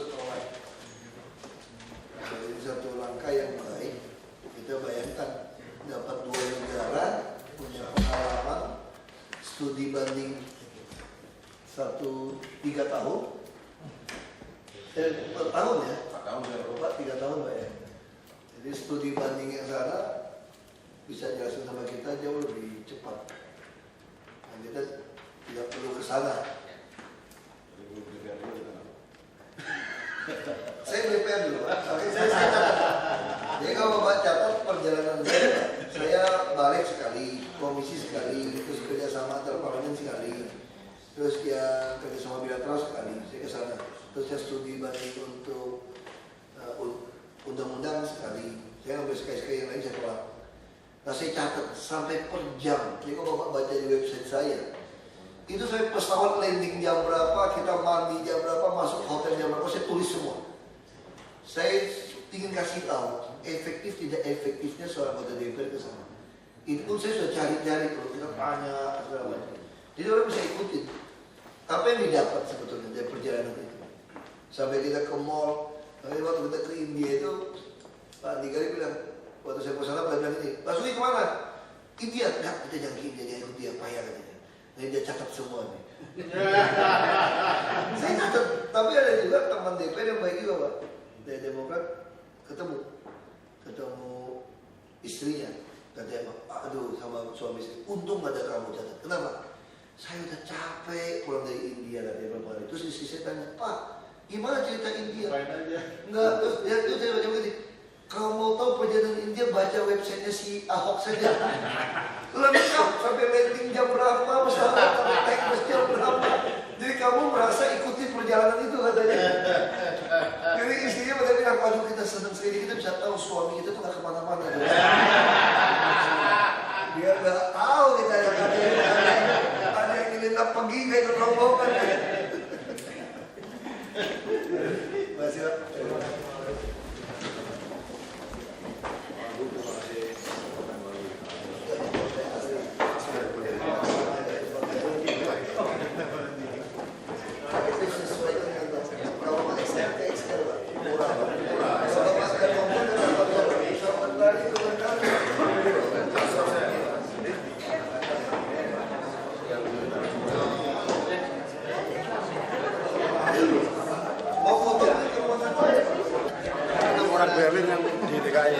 Jadi satu langkah yang baik. Kita bayangkan dapat 2 negara punya pengalaman studi banding 3 tahun. 4 tahun ya? 4 tahun ya. 3 tahun Pak ya. Jadi studi banding yang sana bisa jelasin sama kita jauh lebih cepat. Dan kita tidak perlu ke sana. Saya BPR dulu, saya catat. Jadi kalau Bapak catat perjalanan saya balik sekali, komisi sekali, terus kerjasama antar parlemen sekali, terus ya kerjasama bilateral sekali, saya ke sana. Terus saya studi banding untuk undang-undang sekali, saya ambil sekali-sekali yang lain saya tolak. Nah saya catat sampai per jam, jadi kalau Bapak baca di website saya, itu saya pesawat landing jam berapa, kita mandi jam berapa, masuk hotel jam berapa, saya tulis semua. Saya ingin kasih tahu efektif tidak efektifnya seorang anggota DPR ke sana. Itu pun saya sudah cari-cari, kalau kita tanya segala macam. Jadi orang bisa ikutin apa yang didapat sebetulnya dari perjalanan itu. Sampai kita ke mall, nanti waktu kita ke India itu Pak Andika bilang, waktu saya ke sana bilang ini, Pak Sui kemana? India, enggak, kita jangan ke India, jangan ikut dia, payah katanya. Nah dia catat semua nih. Saya catat, tapi ada juga teman DPR yang baik juga Pak. Dari Demokrat ketemu istrinya, katanya aduh sama suami istri, untung ada kamu catat. Kenapa? Saya udah capek pulang dari India katanya Bapak. Terus istri saya tanya, Pak, gimana cerita India? Enggak, terus dia saya baca begini. Kalau mau tahu perjalanan India, baca websitenya si Ahok saja. Lengkap sampai landing jam berapa, pesawat sampai naik bus jam berapa. Jadi kamu merasa ikuti perjalanan itu katanya. Jadi istrinya pada bilang, aduh kita senang sekali, kita bisa tahu suami kita tuh gak kemana-mana. Dia gak tahu kita ada yang ngelinap pergi kayak ikut rombongan. Masih Pak. Berlin yang di DKI.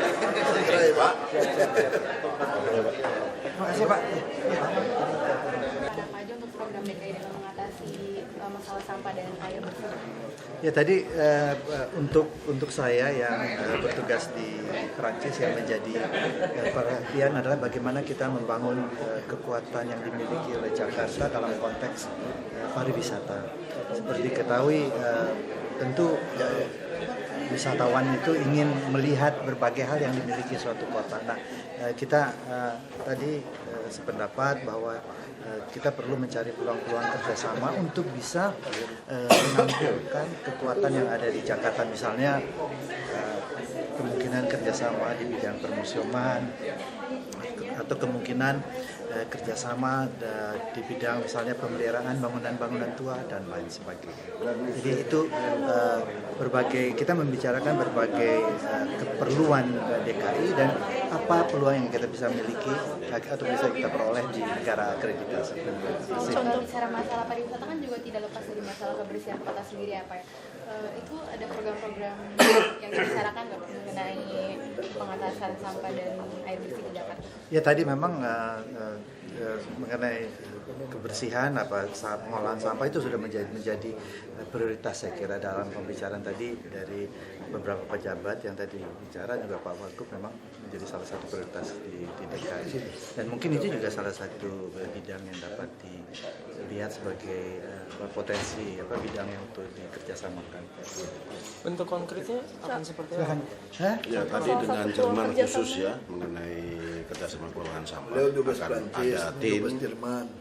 Pak. Terima kasih Pak. Ada apa aja untuk program DKI dalam mengatasi masalah sampah dan air bersih? Ya tadi untuk saya yang bertugas di Prancis yang menjadi perhatian adalah bagaimana kita membangun kekuatan yang dimiliki oleh Jakarta dalam konteks pariwisata. Seperti diketahui tentu wisatawan itu ingin melihat berbagai hal yang dimiliki suatu kota. Nah, kita tadi sependapat bahwa kita perlu mencari peluang-peluang kerjasama untuk bisa menampilkan kekuatan yang ada di Jakarta, misalnya kemungkinan kerjasama di bidang permusiuman atau kemungkinan kerjasama di bidang misalnya pemeliharaan bangunan-bangunan tua dan lain sebagainya. Jadi itu kita membicarakan berbagai keperluan DKI dan apa peluang yang kita bisa miliki atau bisa kita peroleh di negara akreditasi. Contoh bicara masalah pariwisata kan juga tidak lepas dari masalah kebersihan kota sendiri ya Pak. Itu ada program-program yang dibicarakan nggak mengenai pengatasan sampah dan air bersih di Jakarta? Ya tadi memang mengenai kebersihan pengolahan sampah itu sudah menjadi prioritas saya kira dalam pembicaraan tadi dari beberapa pejabat yang tadi bicara, juga Pak Wagub memang menjadi salah satu prioritas di DKI, dan mungkin itu juga salah satu bidang yang dapat dilihat sebagai potensi bidang yang untuk dikerjasamakan. Bentuk konkretnya akan seperti apa? Ya tadi dengan Jerman khusus ya mengenai kerjasama pengelolaan sampah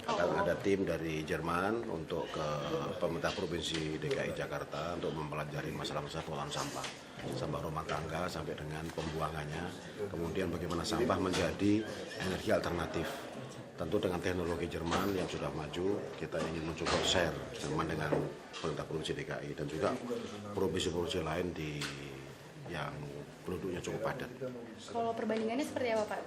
akan ada tim dari Jerman untuk ke pemerintah provinsi DKI Jakarta untuk mempelajari masalah-masalah pengelolaan sampah rumah tangga sampai dengan pembuangannya, kemudian bagaimana sampah menjadi energi alternatif. Tentu dengan teknologi Jerman yang sudah maju, kita ingin mencoba share Jerman dengan pemerintah provinsi DKI dan juga provinsi-provinsi lain yang penduduknya cukup padat. Kalau perbandingannya seperti apa Pak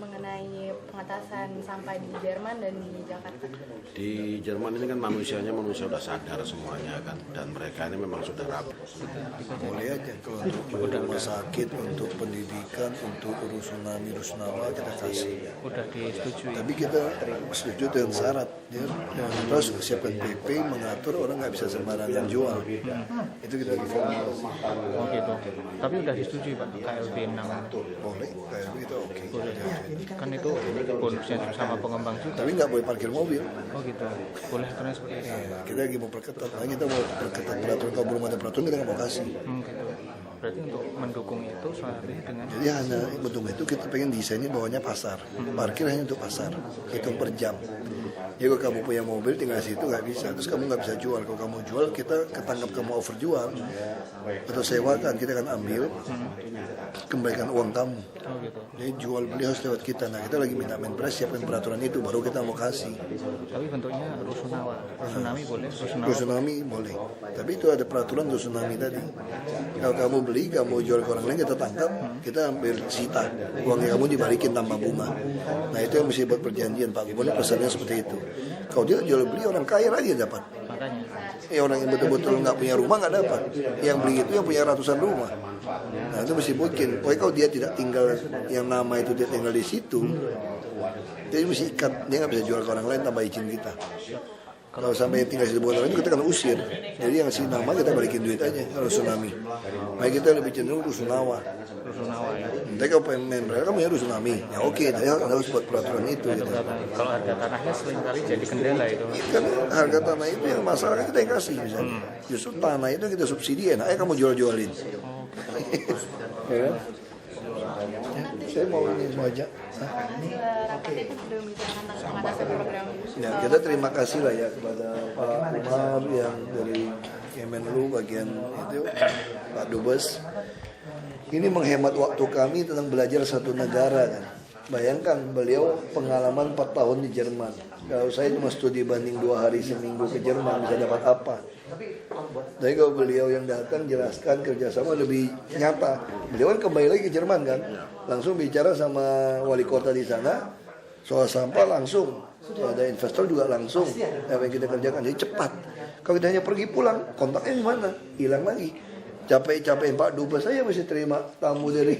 mengenai pengatasan sampah di Jerman dan di Jakarta? Di Jerman ini kan manusia sudah sadar semuanya kan, dan mereka ini memang sudah rapi. Boleh aja kalau untuk rumah sakit, untuk pendidikan, untuk urus tsunami, rusunawa kita kasih. Udah disetujui. Tapi kita setuju dengan syarat, ya. Terus siapkan PP mengatur orang nggak bisa sembarangan jual. Itu kita lagi formal. Oh gitu. Tapi udah disetujui Pak KLB 6. Boleh, KLB itu oke. Boleh. Kan itu bonusnya sama pengembang juga. Tapi nggak boleh parkir mobil. Oh gitu. Boleh karena seperti itu. Kita lagi mau perketat, kita mau perketat peraturan. Kalau belum ada peraturan kita nggak mau kasih. Gitu. Berarti untuk mendukung itu dengan. Jadi hanya untuk itu kita pengen desainnya bawahnya pasar. Parkir hanya untuk pasar. Hitung per jam. Jadi kalau kamu punya mobil tinggal situ nggak bisa. Terus kamu nggak bisa jual. Kalau kamu jual kita ketangkap kamu overjual atau sewakan, kita akan ambil kembalikan uang kamu. Oh gitu. Jadi jual beli harus lewat kita. Nah kita lagi minta Menpres siapkan peraturan itu, baru kita mau kasih. Tapi bentuknya rusunawa. Rusunami boleh. Rusunami boleh. Tapi itu ada peraturan rusunami tadi. Kalau kamu beli, kamu jual ke orang lain, kita tangkap, kita ambil sita. Uangnya kamu dibalikin tanpa bunga. Nah itu yang mesti buat perjanjian Pak Gubernur, pesannya seperti itu. Kalau dia jual beli, orang kaya aja dapat. Makanya. Orang yang betul-betul nggak punya rumah nggak dapat. Yang beli itu yang punya ratusan rumah. Nah itu mesti bikin. Pokoknya kalau dia tidak tinggal, yang nama itu dia tinggal di situ, dia mesti ikat. Dia nggak bisa jual ke orang lain tanpa izin kita. Kalau sampai tinggal di sebuah orang itu kita akan usir. Jadi yang si nama kita balikin duit aja kalau tsunami. Nah kita lebih cenderung rusunawa. Tapi kalau pengen mereka punya rusunami, ya oke, tapi harus buat peraturan itu. Gitu. Kalau harga tanahnya seringkali jadi kendala itu. Kan harga tanah itu yang masalah kita yang kasih misalnya. Justru tanah itu kita subsidi, nah kamu jual-jualin. Ya. Saya mau ini semua aja. Ya, kita terima kasih lah ya kepada Pak Umar yang dari Kemenlu bagian itu, Pak Dubes. Ini menghemat waktu kami tentang belajar satu negara kan. Bayangkan beliau pengalaman 4 tahun di Jerman. Kalau saya cuma studi banding 2 hari seminggu ke Jerman bisa dapat apa? Tapi kalau beliau yang datang jelaskan kerjasama lebih nyata. Beliau kan kembali lagi ke Jerman kan, langsung bicara sama wali kota di sana soal sampah langsung. Ada investor juga langsung. Apa yang kita kerjakan jadi cepat. Kalau kita hanya pergi pulang, kontaknya di mana? Hilang lagi. Capek-capek Pak Dubes saya mesti terima tamu dari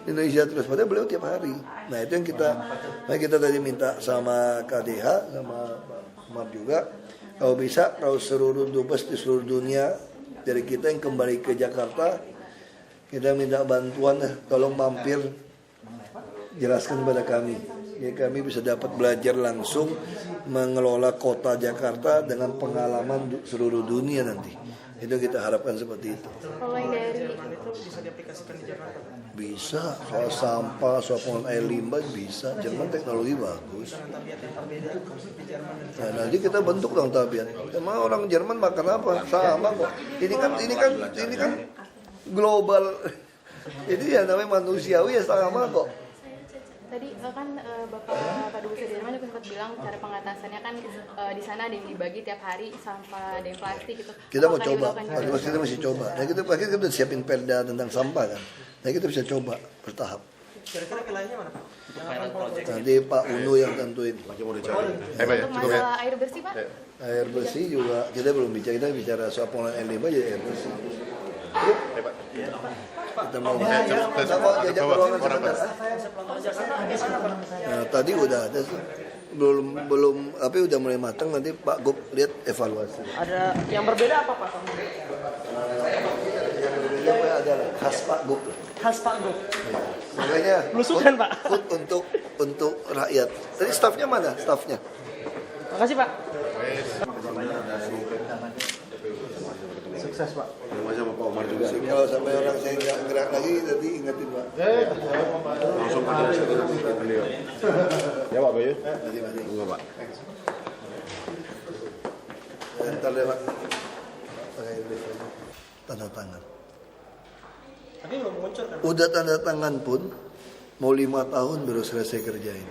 Indonesia terus, padahal beliau tiap hari. Nah itu yang kita tadi minta sama KDH sama Pak Umar juga, kalau bisa kalau seluruh Dubes di seluruh dunia dari kita yang kembali ke Jakarta, kita minta bantuan, tolong mampir jelaskan kepada kami. Ya, kami bisa dapat belajar langsung mengelola kota Jakarta dengan pengalaman seluruh dunia nanti. Itu kita harapkan seperti itu. Kalau yang dari bisa diaplikasikan di Jakarta? Bisa, soal sampah, soal pengolahan air limbah bisa. Jerman teknologi bagus. Nah, nanti kita bentuk dong tabiat. Emang orang Jerman makan apa? Sama kok. Ini kan global. Jadi ya namanya manusiawi ya sama kok. tadi kan Bapak Dubes Jerman juga sempat bilang cara pengatasannya kan di sana ada yang dibagi tiap hari sampah, ada yang plastik gitu. Kita mau coba, kita masih coba. Nah kita udah siapin perda tentang sampah kan. Nah kita bisa coba bertahap. Kira-kira wilayahnya mana Pak? Nanti Pak Uno yang tentuin. Untuk masalah air bersih Pak? Air bersih juga kita belum bicara, kita bicara soal pengolahan air limbah jadi air bersih. Kita mau jajak ruangan sebentar. Nah, tadi udah ada belum apa udah mulai matang, nanti Pak Gub lihat evaluasi. Ada yang berbeda apa Pak? Yang berbeda adalah khas Pak Gub. Khas Pak Gub. Makanya belusukan Pak. Untuk rakyat. Tadi stafnya mana? Stafnya. Makasih Pak. Sukses Pak. Masa sama Pak Umar juga. Kalau sampai orang saya nggak gerak lagi, nanti ingetin Pak. Langsung ke beliau. Ya Pak Bayu. Enggak Pak. Ntar deh Pak. Tanda tangan. Tapi belum muncul kan? Udah tanda tangan pun mau 5 tahun baru selesai kerjain.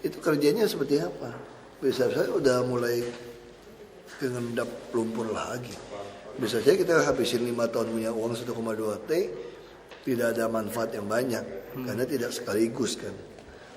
Itu kerjanya seperti apa? Bisa saya udah mulai ngendap lumpur lagi. Bisa saja kita habisin 5 tahun punya uang 1,2 T, tidak ada manfaat yang banyak karena tidak sekaligus kan.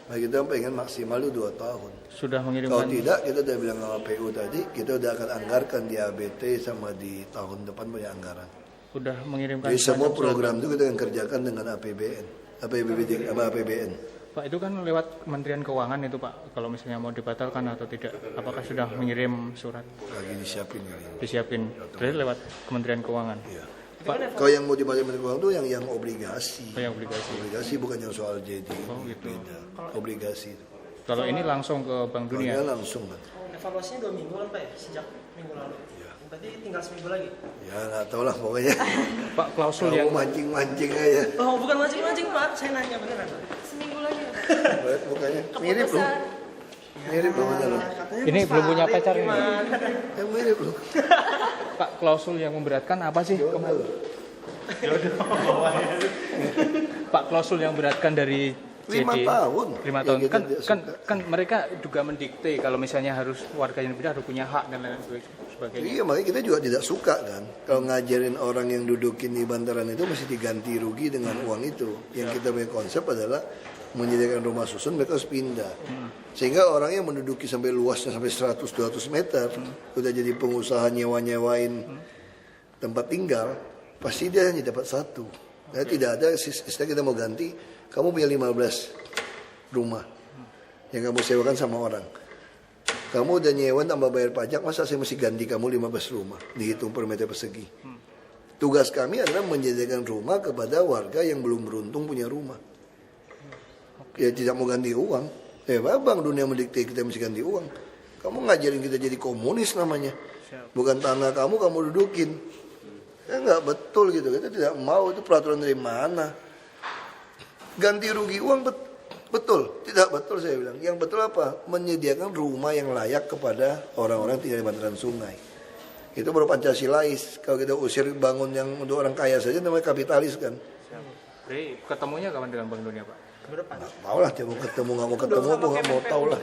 Nah kita pengen maksimal 2 tahun. Sudah mengirimkan. Kalau tidak kita udah bilang sama PU tadi, kita udah akan anggarkan di ABT sama di tahun depan punya anggaran. Sudah mengirimkan. Jadi semua program itu kita akan kerjakan dengan APBN, APBN. Pak itu kan lewat Kementerian Keuangan itu Pak, kalau misalnya mau dibatalkan atau tidak, apakah sudah mengirim surat? Lagi disiapin kali. Disiapin, berarti lewat Kementerian Keuangan. Iya. Pak, kalau yang mau dibatalkan Kementerian Keuangan itu yang obligasi. Oh, yang obligasi. Obligasi bukan yang soal JD. Oh gitu. Beda. Obligasi. Kalau ini langsung ke Bank Dunia. Kalau langsung kan. Evaluasinya 2 minggu kan Pak ya, sejak minggu lalu. Iya. Berarti tinggal seminggu lagi. Ya nggak tahu lah pokoknya. Pak klausul yang mancing-mancing aja. Oh bukan mancing-mancing Pak, saya nanya beneran. Seminggu lagi. Pokoknya mirip loh. Mirip loh bener loh. Ini belum punya pacar nih. Yang mirip loh. Pak klausul yang memberatkan apa sih? Pak klausul yang memberatkan dari JD 5 tahun. 5 tahun kan mereka juga mendikte kalau misalnya harus warga yang pindah harus punya hak dan lain sebagainya. Iya makanya kita juga tidak suka kan kalau ngajarin orang yang dudukin di bantaran itu mesti diganti rugi dengan uang itu. Yang kita punya konsep adalah menyediakan rumah susun, mereka harus pindah. Sehingga orang yang menduduki sampai luasnya sampai 100-200 meter udah jadi pengusaha nyewa-nyewain tempat tinggal, pasti dia hanya dapat satu. Nah, tidak ada istilah kita mau ganti, kamu punya 15 rumah yang kamu sewakan sama orang. Kamu udah nyewa tambah bayar pajak, masa saya mesti ganti kamu 15 rumah, dihitung per meter persegi. Tugas kami adalah menyediakan rumah kepada warga yang belum beruntung punya rumah. Ya tidak mau ganti uang. Bang dunia mendikte kita mesti ganti uang. Kamu ngajarin kita jadi komunis namanya. Bukan tanah kamu dudukin. Ya nggak betul gitu. Kita tidak mau, itu peraturan dari mana? Ganti rugi uang betul. Tidak betul saya bilang. Yang betul apa? Menyediakan rumah yang layak kepada orang-orang tinggal di bantaran sungai. Itu baru Pancasilais. Kalau kita usir bangun yang untuk orang kaya saja namanya kapitalis kan. Jadi ketemunya kapan dengan Bank Dunia Pak? Nggak tahu lah dia mau ketemu nggak mau ketemu aku nggak mau tahu lah.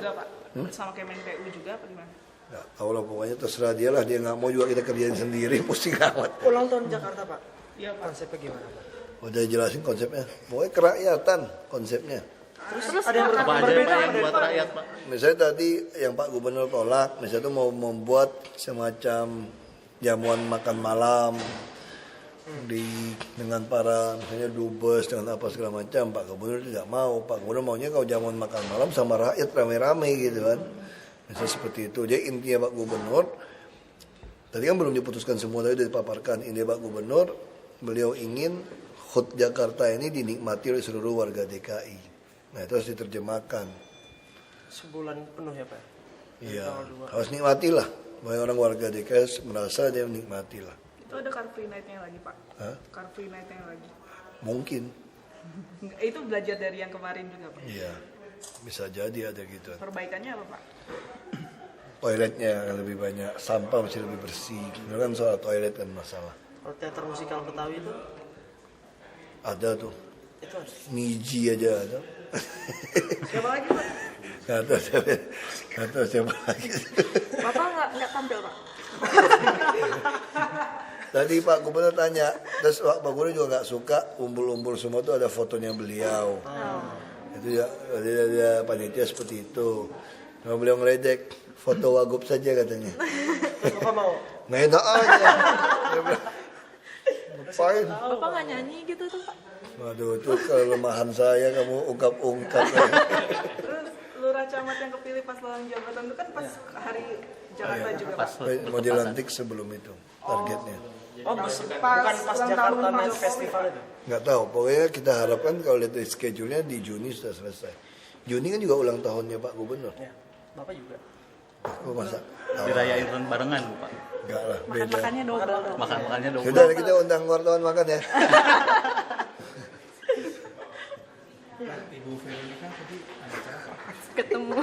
Sama Kemenpu juga apa gimana? Nggak tahu lah pokoknya terserah dia lah, dia nggak mau juga kita kerjain sendiri pusing amat. Ulang tahun Jakarta Pak. Iya Pak. Konsepnya gimana Pak? Udah jelasin konsepnya. Pokoknya kerakyatan konsepnya. Terus ada yang berbeda yang buat rakyat Pak? Misalnya tadi yang Pak Gubernur tolak, misalnya itu mau membuat semacam jamuan makan malam dengan para misalnya dubes dengan apa segala macam. Pak Gubernur tidak mau. Pak Gubernur maunya kalau jamuan makan malam sama rakyat rame-rame gitu kan. Misalnya seperti itu. Jadi intinya Pak Gubernur Tadi kan belum diputuskan semua, tadi sudah dipaparkan. Ini Pak Gubernur, beliau ingin HUT Jakarta ini dinikmati oleh seluruh warga DKI. Nah itu harus diterjemahkan. Sebulan penuh ya Pak? Iya, harus nikmatilah. Banyak orang warga DKI merasa dia menikmatilah. Itu ada Car Free Night-nya lagi Pak? Hah? Car Free Night-nya lagi? Mungkin. Itu belajar dari yang kemarin juga Pak? Iya, bisa jadi ada gitu. Perbaikannya apa Pak? Toiletnya lebih banyak, sampah masih lebih bersih. Itu kan soal toilet kan masalah. Kalau teater musikal Betawi itu? Ada tuh. Itu ada? Niji aja ada. Siapa lagi Pak? Gak tahu siapa lagi. Bapak nggak tampil Pak? Tadi Pak Gubernur tanya, terus Pak Gubernur juga nggak suka umbul-umbul semua tuh ada fotonya beliau. Itu ya, ada panitia seperti itu. Kalau beliau ngeledek, foto Wagub saja katanya. Bapak mau? Nggak enak aja. Ngapain? Bapak nggak nyanyi gitu tuh Pak? Waduh, itu kelemahan saya kamu ungkap-ungkap. Terus lurah camat yang kepilih pas lawan jabatan itu kan pas hari Jakarta juga Pak? Mau dilantik sebelum itu targetnya. Oh, bukan pas Jakarta Night Festival itu? Nggak tahu, pokoknya kita harapkan kalau lihat schedule-nya di Juni sudah selesai. Juni kan juga ulang tahunnya Pak Gubernur. Ya, Bapak juga. Aku masa dirayain barengan Pak. Enggak lah, beda. Makannya double. Makannya double. Sudah kita undang wartawan makan ya. Ibu Veronica tadi ada apa? Ketemu.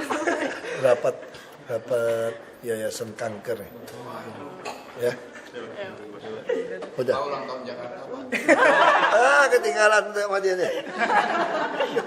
Rapat yayasan kanker ya. Udah. Ulang tahun Jakarta Pak. Ketinggalan sama dia nih.